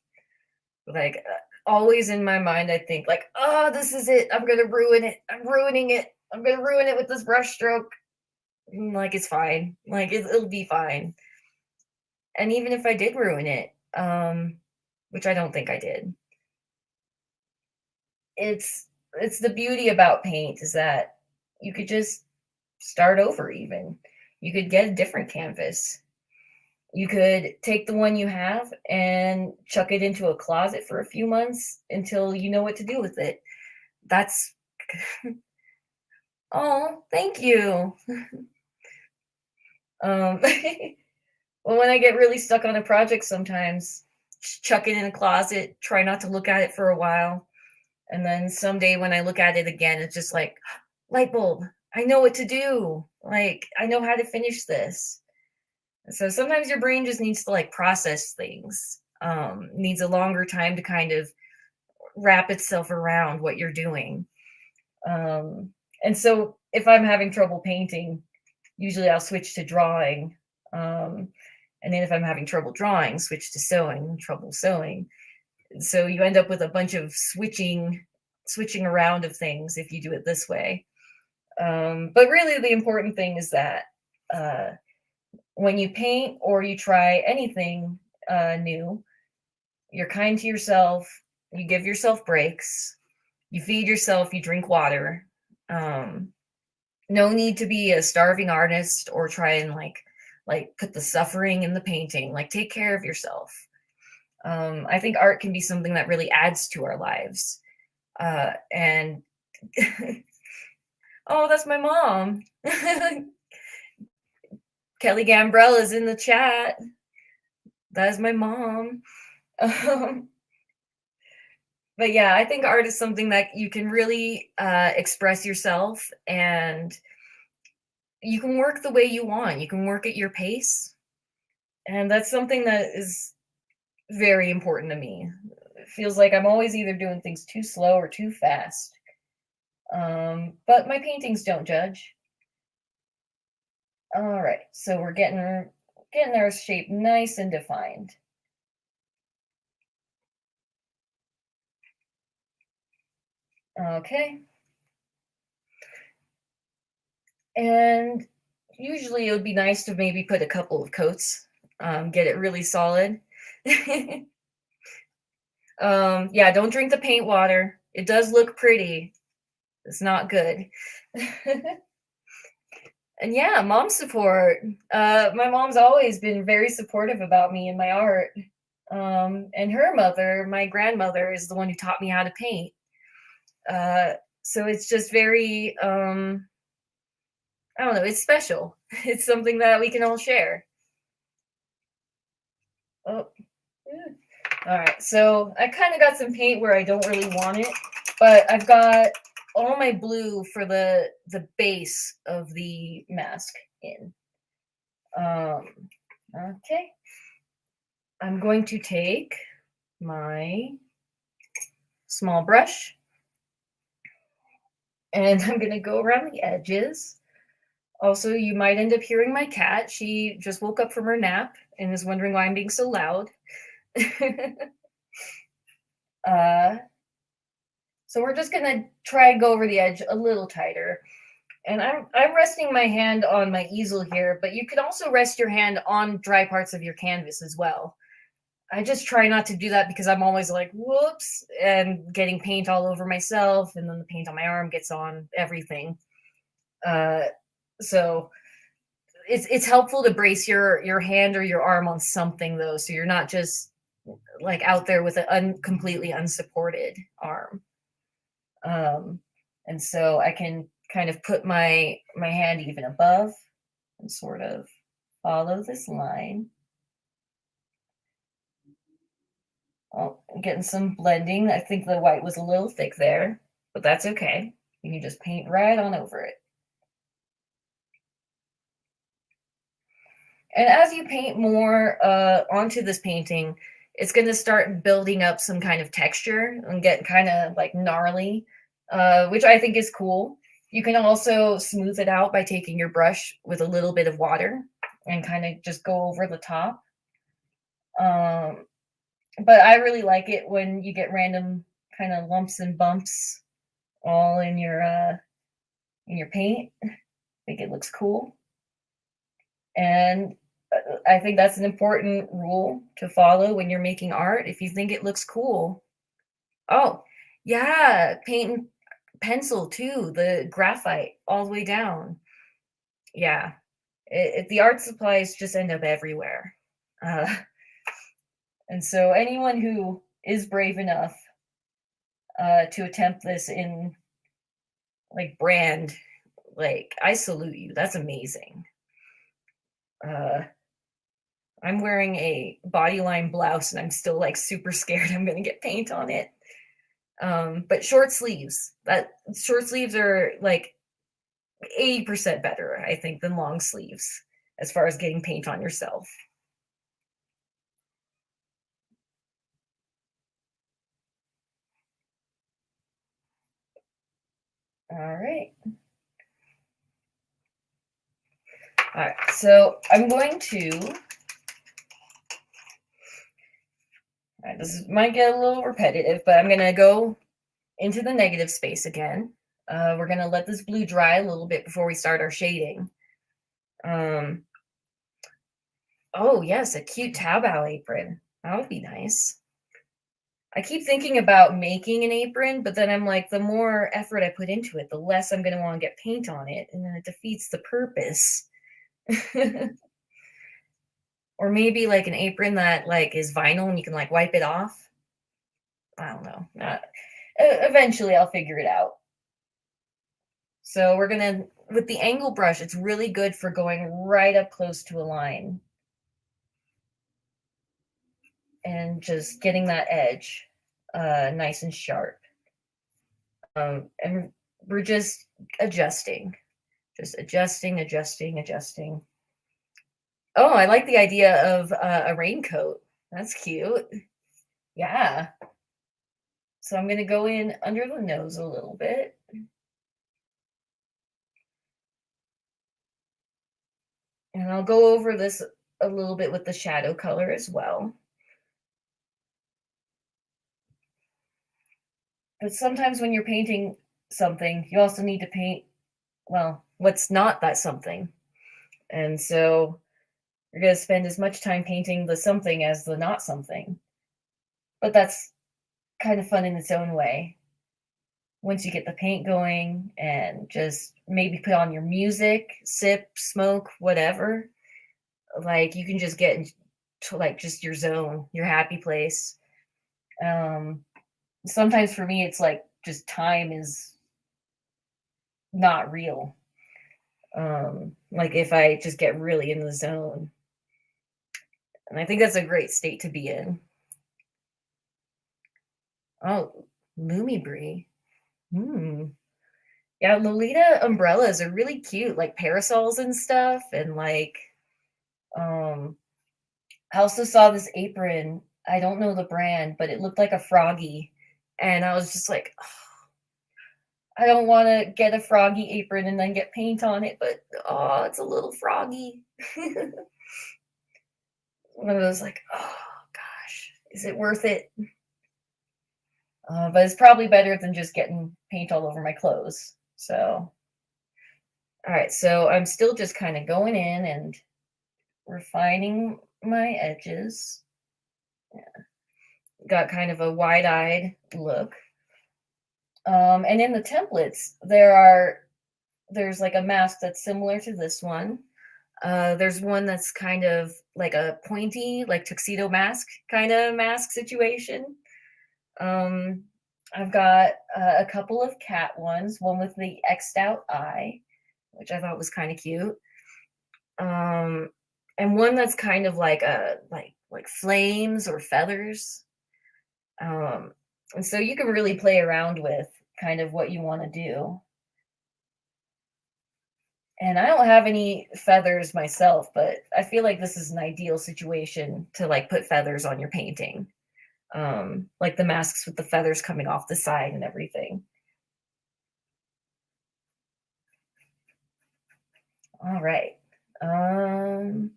Like always in my mind, I think like, oh, this is it. I'm gonna ruin it. I'm ruining it. I'm gonna ruin it with this brush stroke. Like it's fine. Like it'll be fine. And even if I did ruin it, which I don't think I did, it's it's the beauty about paint is that you could just start over even. You could get a different canvas. You could take the one you have and chuck it into a closet for a few months until you know what to do with it. That's oh, thank you. Um, well, when I get really stuck on a project, sometimes just chuck it in a closet, try not to look at it for a while, and then someday when I look at it again, it's just like light bulb. I know what to do. Like I know how to finish this. So sometimes your brain just needs to like process things. Needs a longer time to kind of wrap itself around what you're doing. And so if I'm having trouble painting, usually I'll switch to drawing. And then if I'm having trouble drawing, switch to sewing, trouble sewing. So you end up with a bunch of switching around of things if you do it this way. But really the important thing is that uh, when you paint or you try anything new, you're kind to yourself, you give yourself breaks, you feed yourself, you drink water. Um, no need to be a starving artist or try and like put the suffering in the painting. Like take care of yourself. I think art can be something that really adds to our lives. And oh, that's my mom. Kelly Gambrell is in the chat. That is my mom. Um, but yeah, I think art is something that you can really express yourself, and you can work the way you want. You can work at your pace, and that's something that is very important to me. It feels like I'm always either doing things too slow or too fast. But my paintings don't judge. All right, so we're getting our shape nice and defined. Okay. And usually it would be nice to maybe put a couple of coats, get it really solid. Yeah, don't drink the paint water. It does look pretty. It's not good. And yeah, mom support. My mom's always been very supportive about me and my art. And her mother, my grandmother, is the one who taught me how to paint. So it's just very, I don't know, it's special. It's something that we can all share. Oh, yeah. All right. So I kind of got some paint where I don't really want it, but I've got all my blue for the base of the mask in. Okay. I'm going to take my small brush and I'm going to go around the edges. Also, you might end up hearing my cat. She just woke up from her nap and is wondering why I'm being so loud. uh, so we're just gonna try and go over the edge a little tighter. And I'm resting my hand on my easel here, but you could also rest your hand on dry parts of your canvas as well. I just try not to do that because I'm always like, whoops, and getting paint all over myself, and then the paint on my arm gets on everything. So it's helpful to brace your hand or your arm on something though, so you're not just like out there with an completely unsupported arm. And so I can kind of put my hand even above and sort of follow this line. Oh, I'm getting some blending. I think the white was a little thick there, but that's okay. You can just paint right on over it. And as you paint more onto this painting, it's going to start building up some kind of texture and get kind of like gnarly, which I think is cool. You can also smooth it out by taking your brush with a little bit of water and kind of just go over the top. Um, but I really like it when you get random kind of lumps and bumps all in your paint. I think it looks cool. And I think that's an important rule to follow when you're making art. If you think it looks cool, oh, yeah, paint and pencil too, the graphite all the way down. Yeah, the art supplies just end up everywhere. Uh, and so anyone who is brave enough to attempt this in like brand, like I salute you. That's amazing. Uh, I'm wearing a bodyline blouse and I'm still like super scared I'm gonna get paint on it. But short sleeves. That short sleeves are like 80% better, I think, than long sleeves as far as getting paint on yourself. All right. All right. So I'm going to. All right, this might get a little repetitive, but I'm going to go into the negative space again. We're going to let this blue dry a little bit before we start our shading. Um, oh, yes, a cute Taobao apron. That would be nice. I keep thinking about making an apron, but then I'm like, the more effort I put into it, the less I'm going to want to get paint on it, and then it defeats the purpose. Or maybe like an apron that like is vinyl and you can like wipe it off. I don't know. Eventually I'll figure it out. So we're gonna, with the angle brush, it's really good for going right up close to a line and just getting that edge nice and sharp. And we're just adjusting, adjusting. Oh, I like the idea of a raincoat. That's cute. Yeah. So I'm going to go in under the nose a little bit. And I'll go over this a little bit with the shadow color as well. But sometimes when you're painting something, you also need to paint, well, what's not that something. And so you're going to spend as much time painting the something as the not something. But that's kind of fun in its own way. Once you get the paint going and just maybe put on your music, sip, smoke, whatever, like you can just get into like just your zone, your happy place. Sometimes for me, it's like just time is not real. Like if I just get really in the zone. And I think that's a great state to be in. Oh, Lumi Brie. Yeah, Lolita umbrellas are really cute, like parasols and stuff. And like, um, I also saw this apron. I don't know the brand, but it looked like a froggy. And I was just like, oh, I don't want to get a froggy apron and then get paint on it, but oh, it's a little froggy. One of those like, oh gosh, is it worth it? But it's probably better than just getting paint all over my clothes. So, all right, so I'm still just kind of going in and refining my edges. Yeah. Got kind of a wide-eyed look. And in the templates, there's like a mask that's similar to this one. There's one that's kind of like a pointy, like tuxedo mask kind of mask situation. I've got a couple of cat ones, one with the X'd out eye, which I thought was kind of cute. um, and one that's kind of like a like flames or feathers. Um, and so you can really play around with kind of what you want to do. And I don't have any feathers myself, but I feel like this is an ideal situation to like put feathers on your painting. Like the masks with the feathers coming off the side and everything. All right. Um,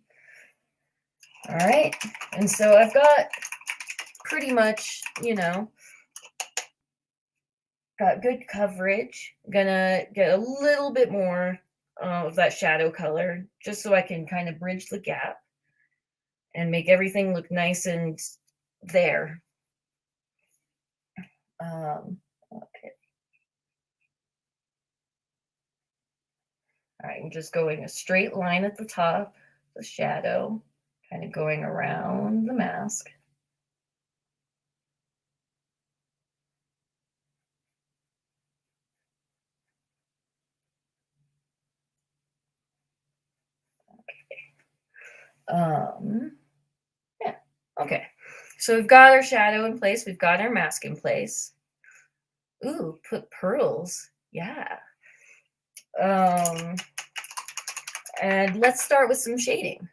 all right. And so I've got pretty much, got good coverage. Gonna get a little bit more of that shadow color just so I can kind of bridge the gap and make everything look nice and there. Okay. All right, I'm just going a straight line at the top, the shadow, kind of going around the mask. Um, yeah, okay. So we've got our shadow in place, we've got our mask in place. Ooh, put pearls. Yeah. Um, and let's start with some shading.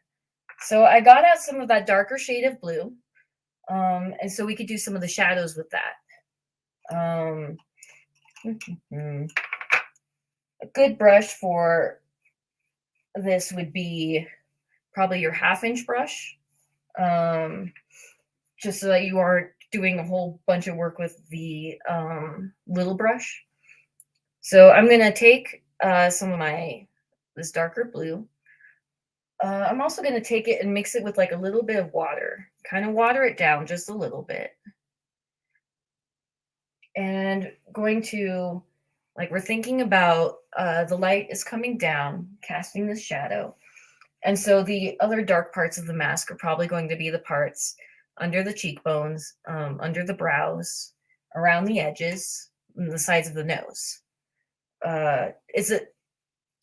So I got out some of that darker shade of blue. And so we could do some of the shadows with that. A good brush for this would be probably your 1/2 inch brush, um, just so that you aren't doing a whole bunch of work with the little brush. So I'm gonna take some of this darker blue. I'm also gonna take it and mix it with like a little bit of water, kind of water it down just a little bit, and going to like we're thinking about the light is coming down, casting the shadow. And so the other dark parts of the mask are probably going to be the parts under the cheekbones, under the brows, around the edges, and the sides of the nose. Is it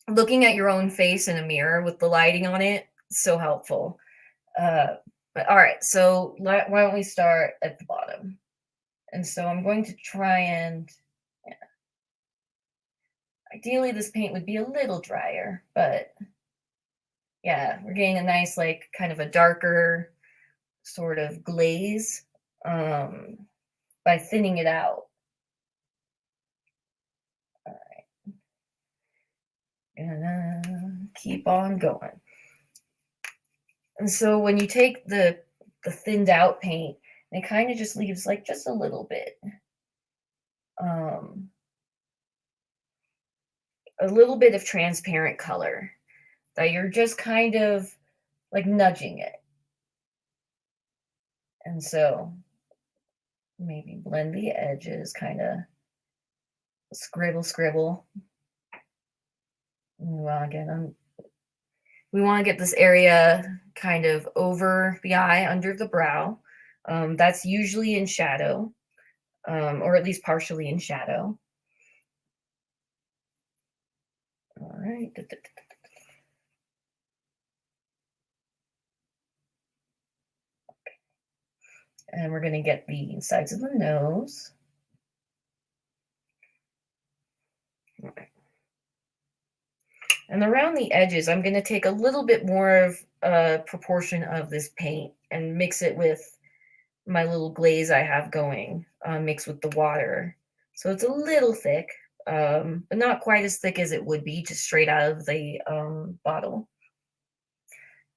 looking at your own face in a mirror with the lighting on it? So helpful. Uh, but all right, so why don't we start at the bottom? And so I'm going to try and, yeah, ideally this paint would be a little drier, but yeah, we're getting a nice, like, kind of a darker sort of glaze um, by thinning it out. And keep on going. And so when you take the thinned out paint, it kind of just leaves like just a little bit, um, a little bit of transparent color that you're just kind of like nudging it. And so maybe blend the edges, kind of scribble, scribble. Well, again, we want to get this area kind of over the eye, under the brow. That's usually in shadow, or at least partially in shadow. All right. And we're going to get the sides of the nose. And around the edges, I'm going to take a little bit more of a proportion of this paint and mix it with my little glaze I have going, mixed with the water. So it's a little thick, but not quite as thick as it would be just straight out of the bottle.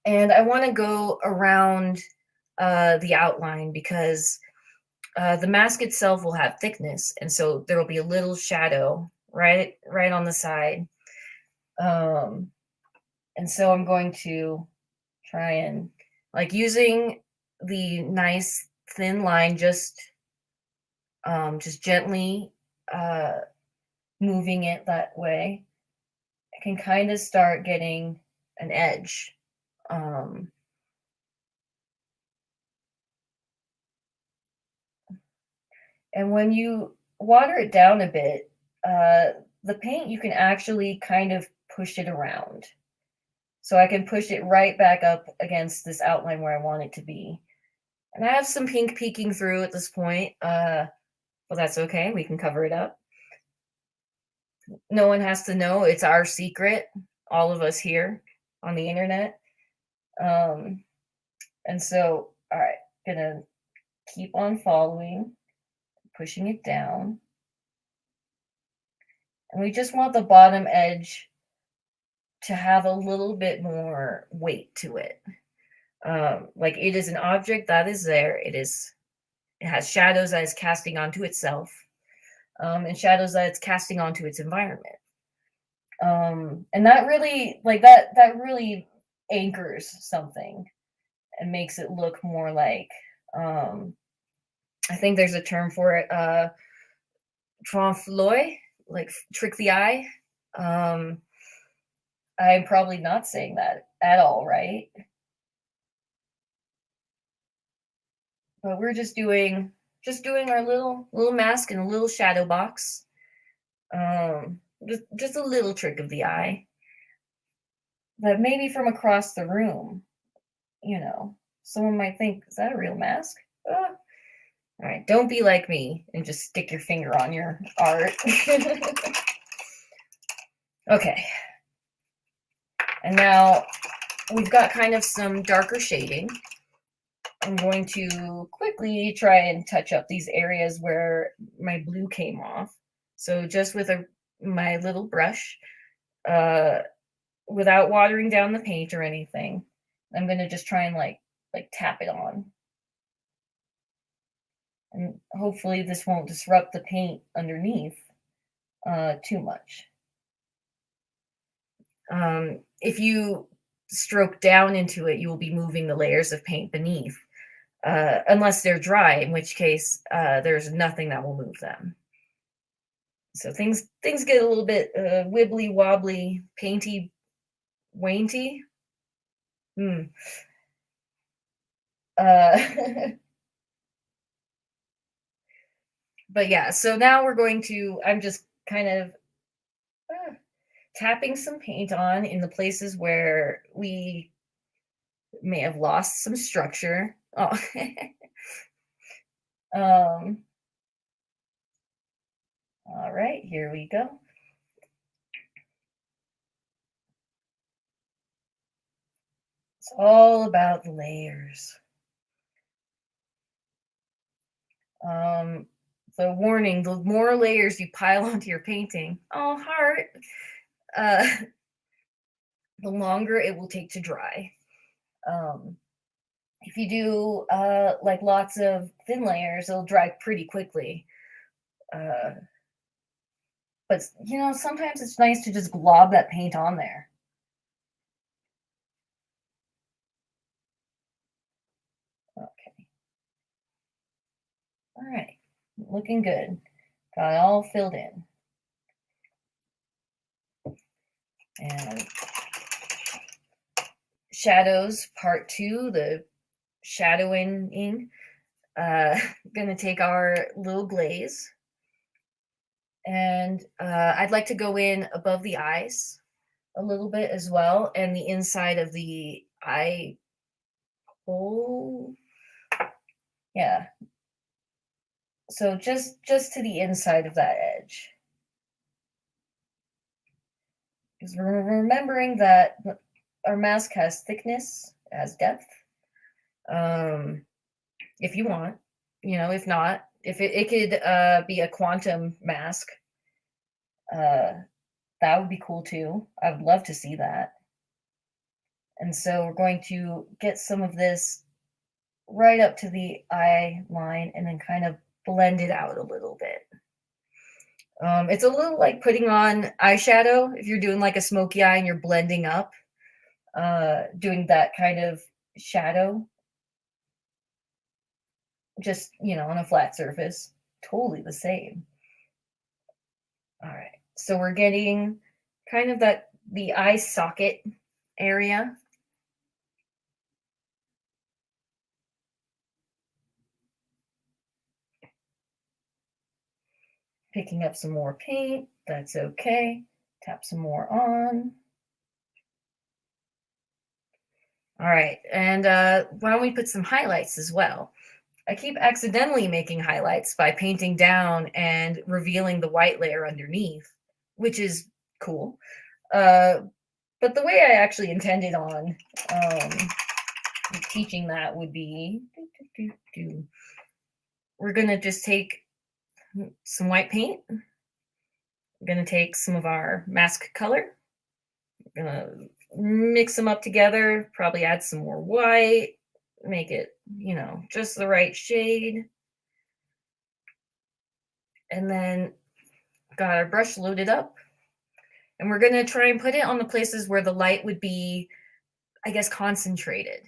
And I want to go around the outline because the mask itself will have thickness, and so there will be a little shadow right on the side. Um, and so I'm going to try and like using the nice thin line, just gently uh, moving it that way. I can kind of start getting an edge. Um, and when you water it down a bit, the paint you can actually kind of push it around. so I can push it right back up against this outline where I want it to be. And I have some pink peeking through at this point, but that's okay. We can cover it up. No one has to know. It's our secret, all of us here on the internet. Um, and so, all right, gonna keep on following, pushing it down. And we just want the bottom edge to have a little bit more weight to it. Like it is an object that is there. It has shadows that it's casting onto itself, and shadows that it's casting onto its environment. And that really that really anchors something and makes it look more like I think there's a term for it, trompe-l'oeil, like trick the eye. I'm probably not saying that at all right, but we're just doing our little mask and a little shadow box. Just a little trick of the eye, but maybe from across the room, someone might think, is that a real mask? All right, don't be like me and just stick your finger on your art. Okay, and now we've got kind of some darker shading. I'm going to quickly try and touch up these areas where my blue came off. So just with my little brush, without watering down the paint or anything, I'm going to just try and like tap it on. And hopefully this won't disrupt the paint underneath too much. If you stroke down into it, you will be moving the layers of paint beneath, unless they're dry, in which case there's nothing that will move them. So things get a little bit wibbly wobbly, painty, wainty. But yeah, so now I'm just kind of tapping some paint on in the places where we may have lost some structure. Oh. All right, here we go. It's all about the layers. So warning, the more layers you pile onto your painting, heart, the longer it will take to dry. If you do like lots of thin layers, it'll dry pretty quickly. But sometimes it's nice to just glob that paint on there. Okay. All right, looking good. Got it all filled in. And shadows, part 2, the shadowing. Gonna take our little glaze, and I'd like to go in above the eyes a little bit as well, and the inside of the eye hole. Yeah. So just to the inside of that edge. Because we're remembering that our mask has thickness, has depth. If you want, if not, if it could be a quantum mask, that would be cool too. I would love to see that. And so we're going to get some of this right up to the eye line and then kind of blend it out a little bit. It's a little like putting on eyeshadow if you're doing like a smoky eye and you're blending up, doing that kind of shadow, just, on a flat surface. Totally the same. All right. So we're getting kind of the eye socket area. Picking up some more paint. That's okay. Tap some more on. All right, and why don't we put some highlights as well? I keep accidentally making highlights by painting down and revealing the white layer underneath, which is cool. Uh, but the way I actually intended on um, teaching that would be we're going to just take some white paint. We're going to take some of our mask color. We're going to mix them up together, probably add some more white, make it, just the right shade. And then got our brush loaded up. And we're going to try and put it on the places where the light would be, I guess, concentrated.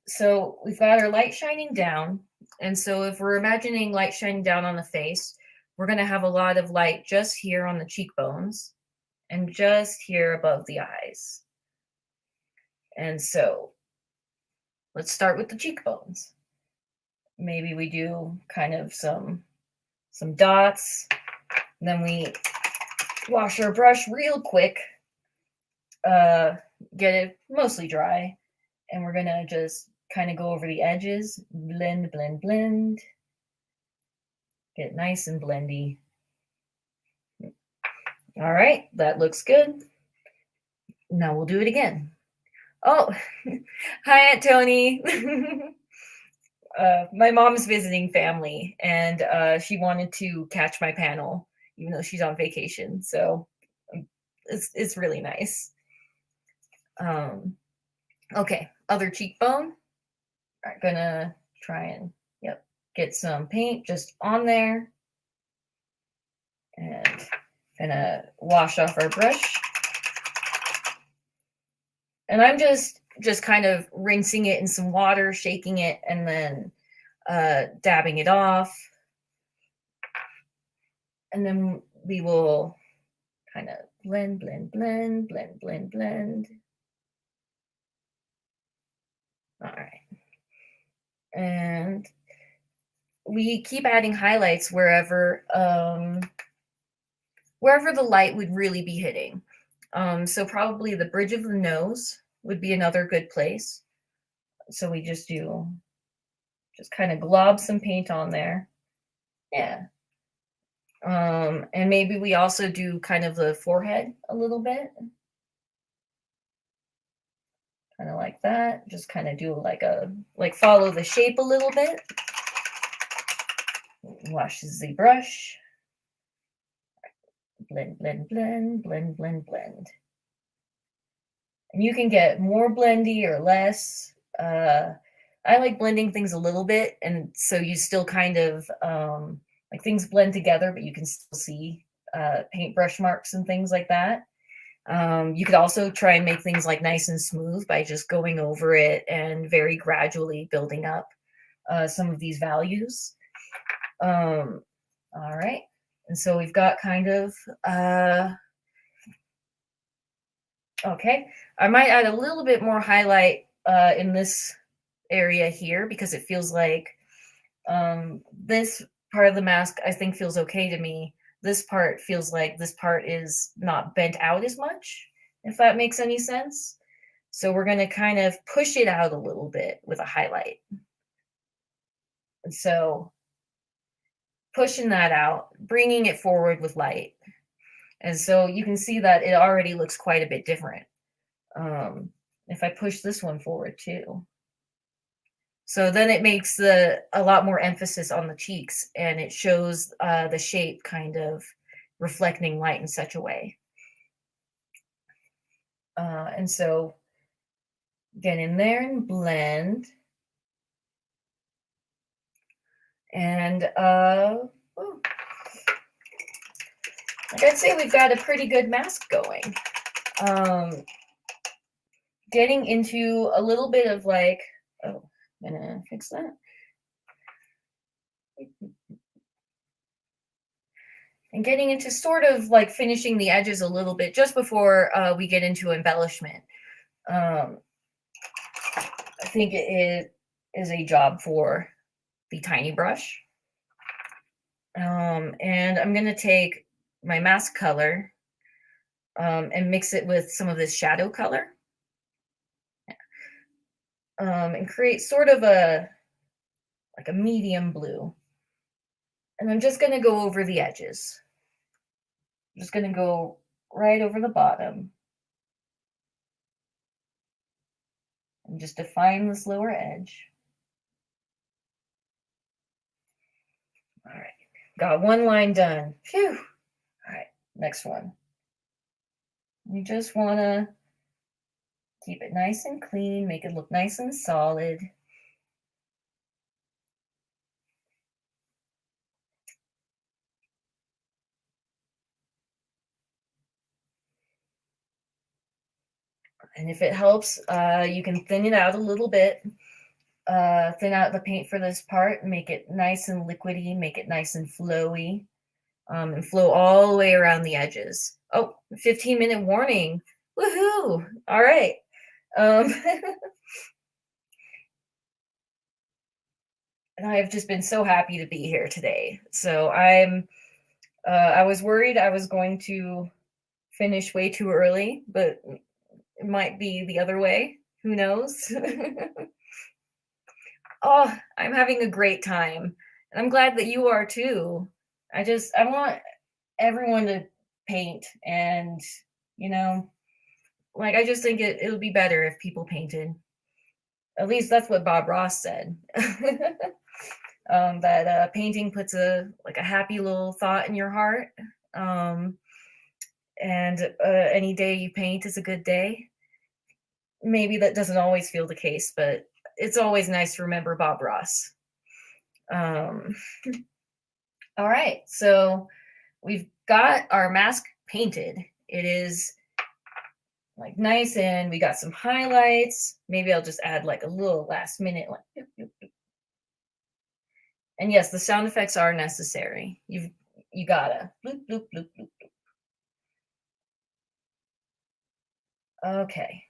So we've got our light shining down. And so if we're imagining light shining down on the face, we're going to have a lot of light just here on the cheekbones and just here above the eyes. And so let's start with the cheekbones. Maybe we do kind of some dots. And then we wash our brush real quick, get it mostly dry, and we're gonna just kind of go over the edges, blend, blend, blend, get nice and blendy. All right, that looks good. Now we'll do it again. Oh, hi, Aunt Tony. My mom's visiting family, and she wanted to catch my panel, even though she's on vacation. So it's really nice. Okay, other cheekbone. I'm gonna try and get some paint just on there, and gonna wash off our brush. And I'm just kind of rinsing it in some water, shaking it, and then dabbing it off. And then we will kind of blend, blend, blend, blend, blend, blend. All right. And we keep adding highlights wherever the light would really be hitting. So probably the bridge of the nose would be another good place. So we just kind of glob some paint on there. Yeah. And maybe we also do kind of the forehead a little bit. Kind of like that. Just kind of do like follow the shape a little bit. Wash the brush. Blend, blend, blend, blend, blend, blend. And you can get more blendy or less. I like blending things a little bit, and so you still kind of like things blend together, but you can still see paintbrush marks and things like that. You could also try and make things like nice and smooth by just going over it and very gradually building up some of these values. All right. And so we've got kind of, okay, I might add a little bit more highlight in this area here because it feels like this part of the mask I think feels okay to me. This part feels like this part is not bent out as much, if that makes any sense. So we're going to kind of push it out a little bit with a highlight. And so pushing that out, bringing it forward with light. And so you can see that it already looks quite a bit different. If I push this one forward too. So then it makes a lot more emphasis on the cheeks, and it shows the shape kind of reflecting light in such a way. And so get in there and blend. And like I'd say we've got a pretty good mask going. Getting into a little bit of like, oh, I'm gonna fix that. And getting into sort of like finishing the edges a little bit just before we get into embellishment. I think it is a job for the tiny brush. And I'm going to take my mask color and mix it with some of this shadow color. and create sort of a medium blue. And I'm just going to go over the edges. I'm just going to go right over the bottom and just define this lower edge. All right, got one line done. Phew. All right, next one. You just want to keep it nice and clean, make it look nice and solid. And if it helps, you can thin it out a little bit. Thin out the paint for this part, make it nice and liquidy, make it nice and flowy, and flow all the way around the edges. Oh, 15-minute warning. Woohoo! All right. And I've just been so happy to be here today. So I was worried I was going to finish way too early, but it might be the other way. Who knows? Oh, I'm having a great time. And I'm glad that you are too. I want everyone to paint and, you know, like I just think it would be better if people painted. At least that's what Bob Ross said. That painting puts a happy little thought in your heart. Um, and any day you paint is a good day. Maybe that doesn't always feel the case, but it's always nice to remember Bob Ross. All right, so we've got our mask painted. It is like nice, and we got some highlights. Maybe I'll just add like a little last minute, like, and yes, the sound effects are necessary. You gotta bloop, bloop, bloop, bloop. Okay.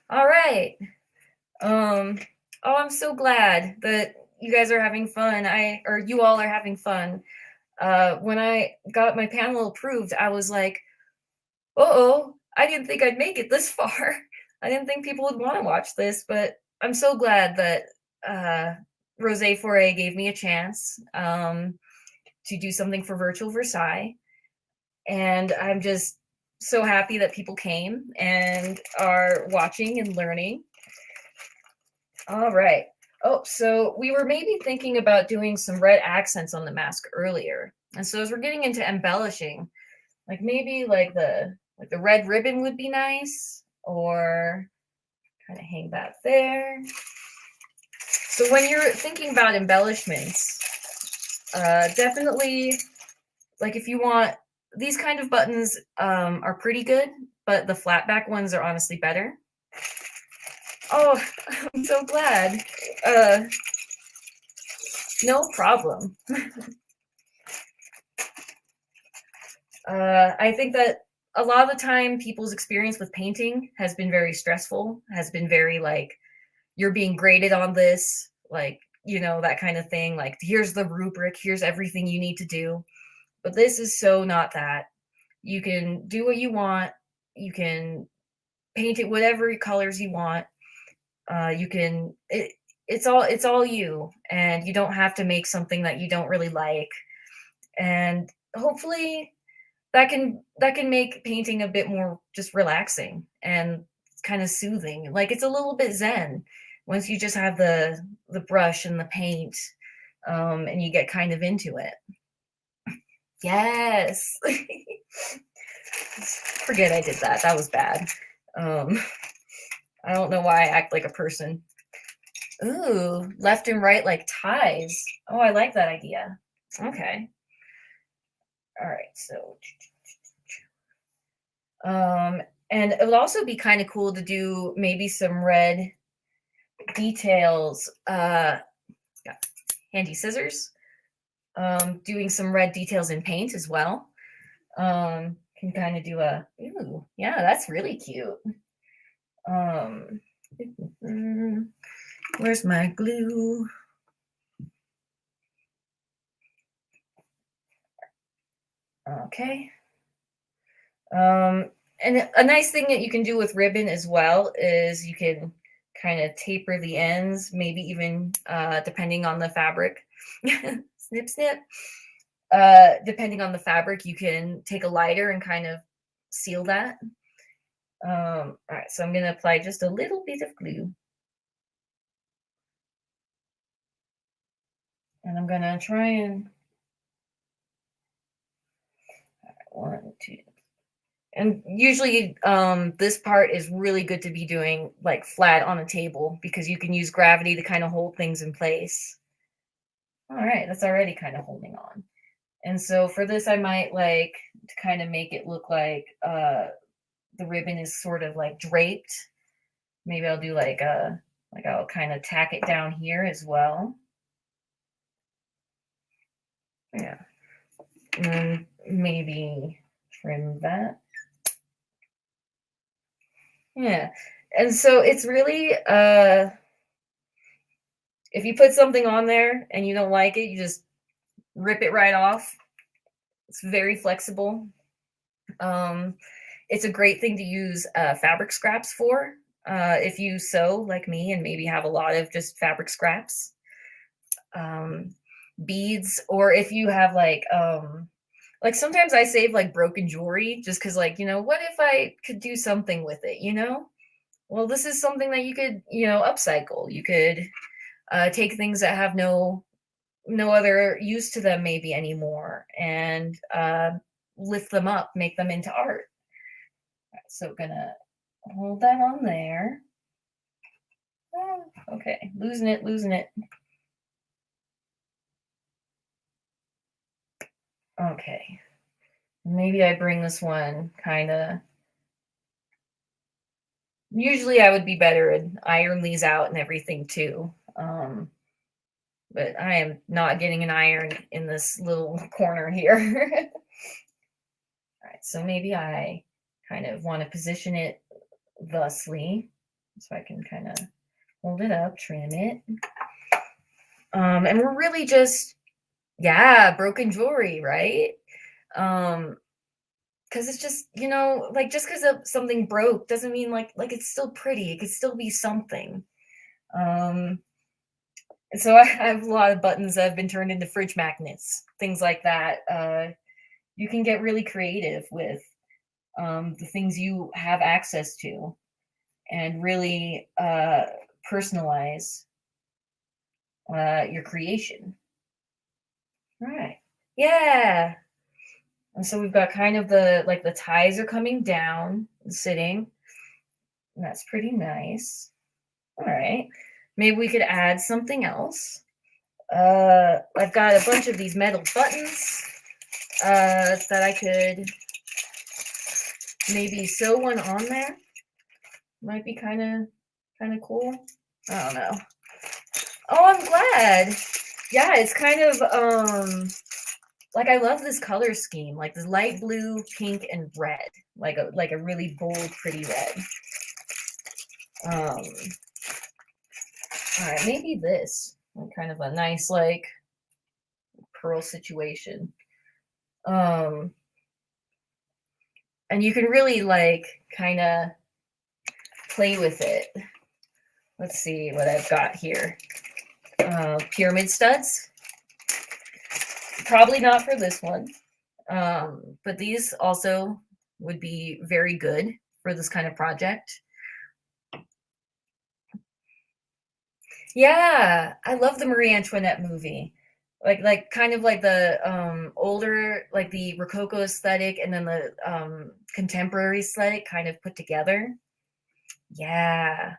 All right. Oh, I'm so glad that you guys are having fun. Or you all are having fun. When I got my panel approved, I was like, uh-oh, I didn't think I'd make it this far. I didn't think people would want to watch this, but I'm so glad that Rosé Foray gave me a chance to do something for Virtual Versailles. And I'm just so happy that people came and are watching and learning. All right. Oh, so we were maybe thinking about doing some red accents on the mask earlier. And so as we're getting into embellishing, like maybe like the red ribbon would be nice, or kind of hang that there. So when you're thinking about embellishments, definitely, like if you want, these kind of buttons are pretty good, but the flat back ones are honestly better. Oh, I'm so glad. No problem. I think that a lot of the time people's experience with painting has been very stressful, has been very like, you're being graded on this, like, you know, that kind of thing. Like, here's the rubric, here's everything you need to do. But this is so not that. You can do what you want. You can paint it whatever colors you want. It's all you, and you don't have to make something that you don't really like. And hopefully that can make painting a bit more just relaxing and kind of soothing. Like it's a little bit zen once you just have the brush and the paint, and you get kind of into it. Yes. Forget I did that. That was bad. I don't know why I act like a person. Ooh, left and right like ties. Oh, I like that idea. Okay. All right, so and it would also be kind of cool to do maybe some red details. Got handy scissors. Doing some red details in paint as well. Can kind of do ooh, yeah, that's really cute. Where's my glue? Okay. And a nice thing that you can do with ribbon as well is you can kind of taper the ends, maybe even depending on the fabric. Snip, snip. Depending on the fabric, you can take a lighter and kind of seal that. All right, so I'm going to apply just a little bit of glue. And I'm going to try and one, two. And usually this part is really good to be doing like flat on a table because you can use gravity to kind of hold things in place. All right, that's already kind of holding on. And so for this, I might like to kind of make it look like the ribbon is sort of like draped. Maybe I'll do like I'll kind of tack it down here as well. Yeah. And maybe trim that. Yeah. And so it's really if you put something on there and you don't like it, you just rip it right off. It's very flexible. Um, it's a great thing to use fabric scraps for. If you sew like me and maybe have a lot of just fabric scraps, beads, or if you have like sometimes I save like broken jewelry just because like, what if I could do something with it, Well, this is something that you could, upcycle. You could take things that have no other use to them maybe anymore and lift them up, make them into art. Right, so gonna hold that on there. Oh, okay, losing it. Okay, maybe I bring this one kind of. Usually I would be better and iron these out and everything too. But I am not getting an iron in this little corner here. All right, so maybe I kind of want to position it thusly so I can kind of hold it up, trim it. And we're really just, yeah, broken jewelry, right? Because it's just, like just because something broke doesn't mean like it's still pretty. It could still be something. So I have a lot of buttons that have been turned into fridge magnets, things like that. You can get really creative with the things you have access to and really personalize your creation. All right. Yeah. And so we've got kind of the ties are coming down, sitting. And that's pretty nice. All right. Maybe we could add something else. I've got a bunch of these metal buttons that I could maybe sew one on there. Might be kind of cool. I don't know. Oh, I'm glad. Yeah, it's kind of like I love this color scheme, like this light blue, pink, and red, like a really bold, pretty red. All right, maybe this kind of a nice like pearl situation. And you can really like kind of play with it. Let's see what I've got here. Pyramid studs. Probably not for this one. But these also would be very good for this kind of project. Yeah, I love the Marie Antoinette movie. Like kind of like the older, like the Rococo aesthetic and then the contemporary aesthetic kind of put together. Yeah.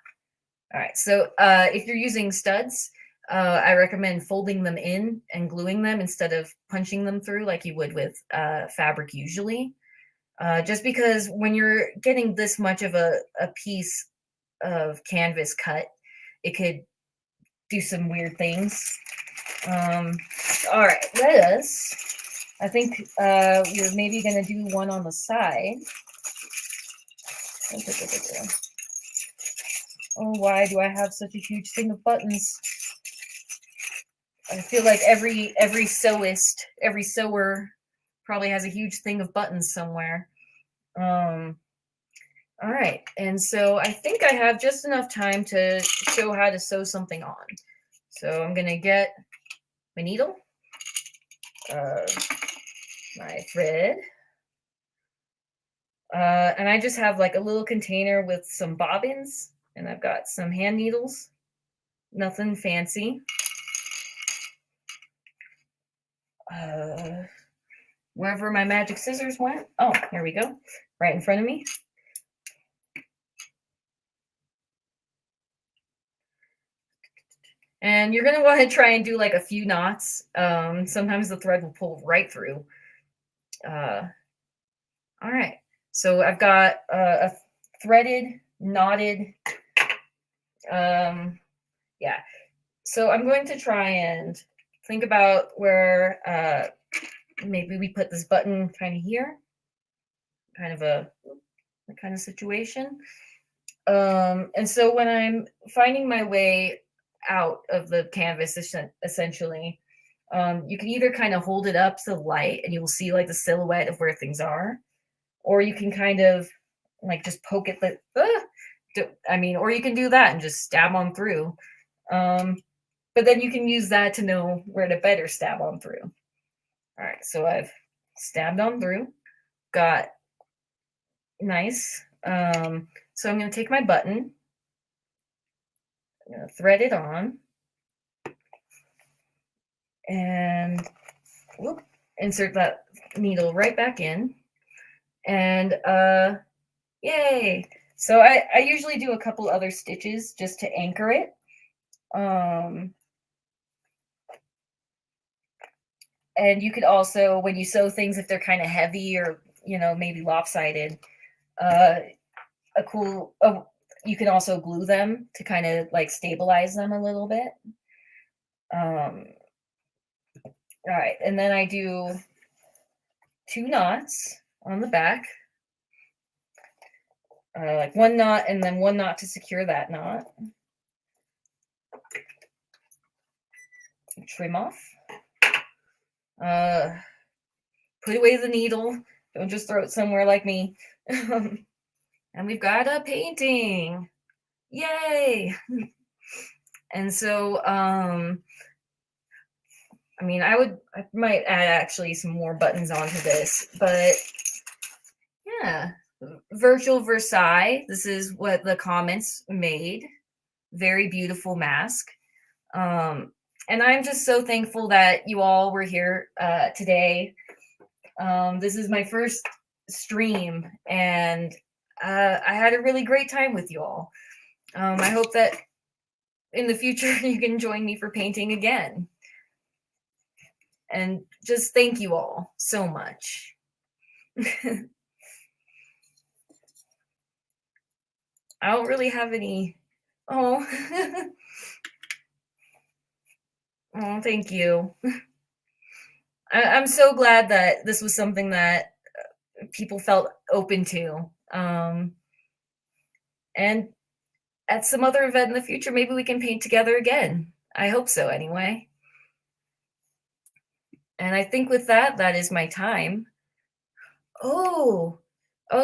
All right. So if you're using studs, I recommend folding them in and gluing them instead of punching them through like you would with fabric usually. Just because when you're getting this much of a piece of canvas cut, it could do some weird things. All right, I think we're maybe going to do one on the side. Oh, why do I have such a huge thing of buttons? I feel like every sewer probably has a huge thing of buttons somewhere. All right, and so I think I have just enough time to show how to sew something on. So I'm gonna get my needle, uh, my thread, and I just have like a little container with some bobbins, and I've got some hand needles, nothing fancy. Wherever my magic scissors went. Oh, here we go, right in front of me. And you're gonna want to try and do like a few knots. Sometimes the thread will pull right through. All right, so I've got a threaded, knotted, yeah. So I'm going to try and think about where maybe we put this button kind of here, kind of a kind of situation. And so when I'm finding my way out of the canvas, essentially, you can either kind of hold it up to the light and you will see like the silhouette of where things are, or you can kind of like just poke at the, or you can do that and just stab on through. But then you can use that to know where to better stab on through. All right, so I've stabbed on through, got nice. So I'm going to take my button, I'm going to thread it on, and whoop, insert that needle right back in. And yay! So I usually do a couple other stitches just to anchor it. And you could also, when you sew things, if they're kind of heavy or maybe lopsided, you can also glue them to kind of like stabilize them a little bit. All right, and then I do 2 knots on the back, like 1 knot and then 1 knot to secure that knot. Trim off. Put away the needle. Don't just throw it somewhere like me. And we've got a painting. Yay! And so, I might add actually some more buttons onto this, but yeah, Virtual Versailles. This is what the comments made. Very beautiful mask. And I'm just so thankful that you all were here today. This is my first stream, and I had a really great time with you all. I hope that in the future you can join me for painting again. And just thank you all so much. I don't really have any. Oh, oh, thank you. I'm so glad that this was something that people felt open to. And at some other event in the future, maybe we can paint together again. I hope so, anyway. And I think with that, that is my time. Oh,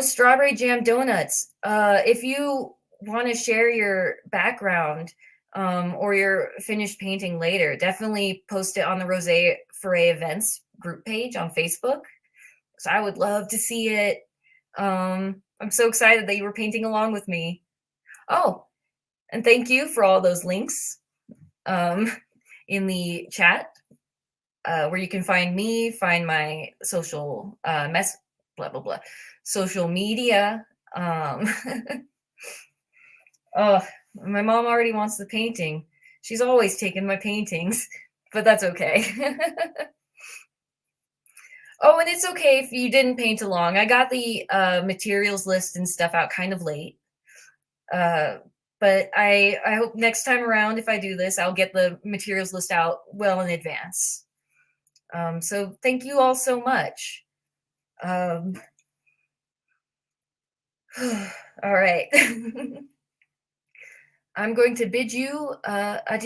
strawberry jam donuts. If you want to share your background or your finished painting later, definitely post it on the Rose Foray Events group page on Facebook. So I would love to see it. I'm so excited that you were painting along with me. Oh, and thank you for all those links in the chat where you can find me, find my social blah, blah, blah, social media. Oh, my mom already wants the painting. She's always taken my paintings, but that's okay. Oh, and it's okay if you didn't paint along. I got the materials list and stuff out kind of late. But I hope next time around, if I do this, I'll get the materials list out well in advance. So thank you all so much. All right. I'm going to bid you adieu.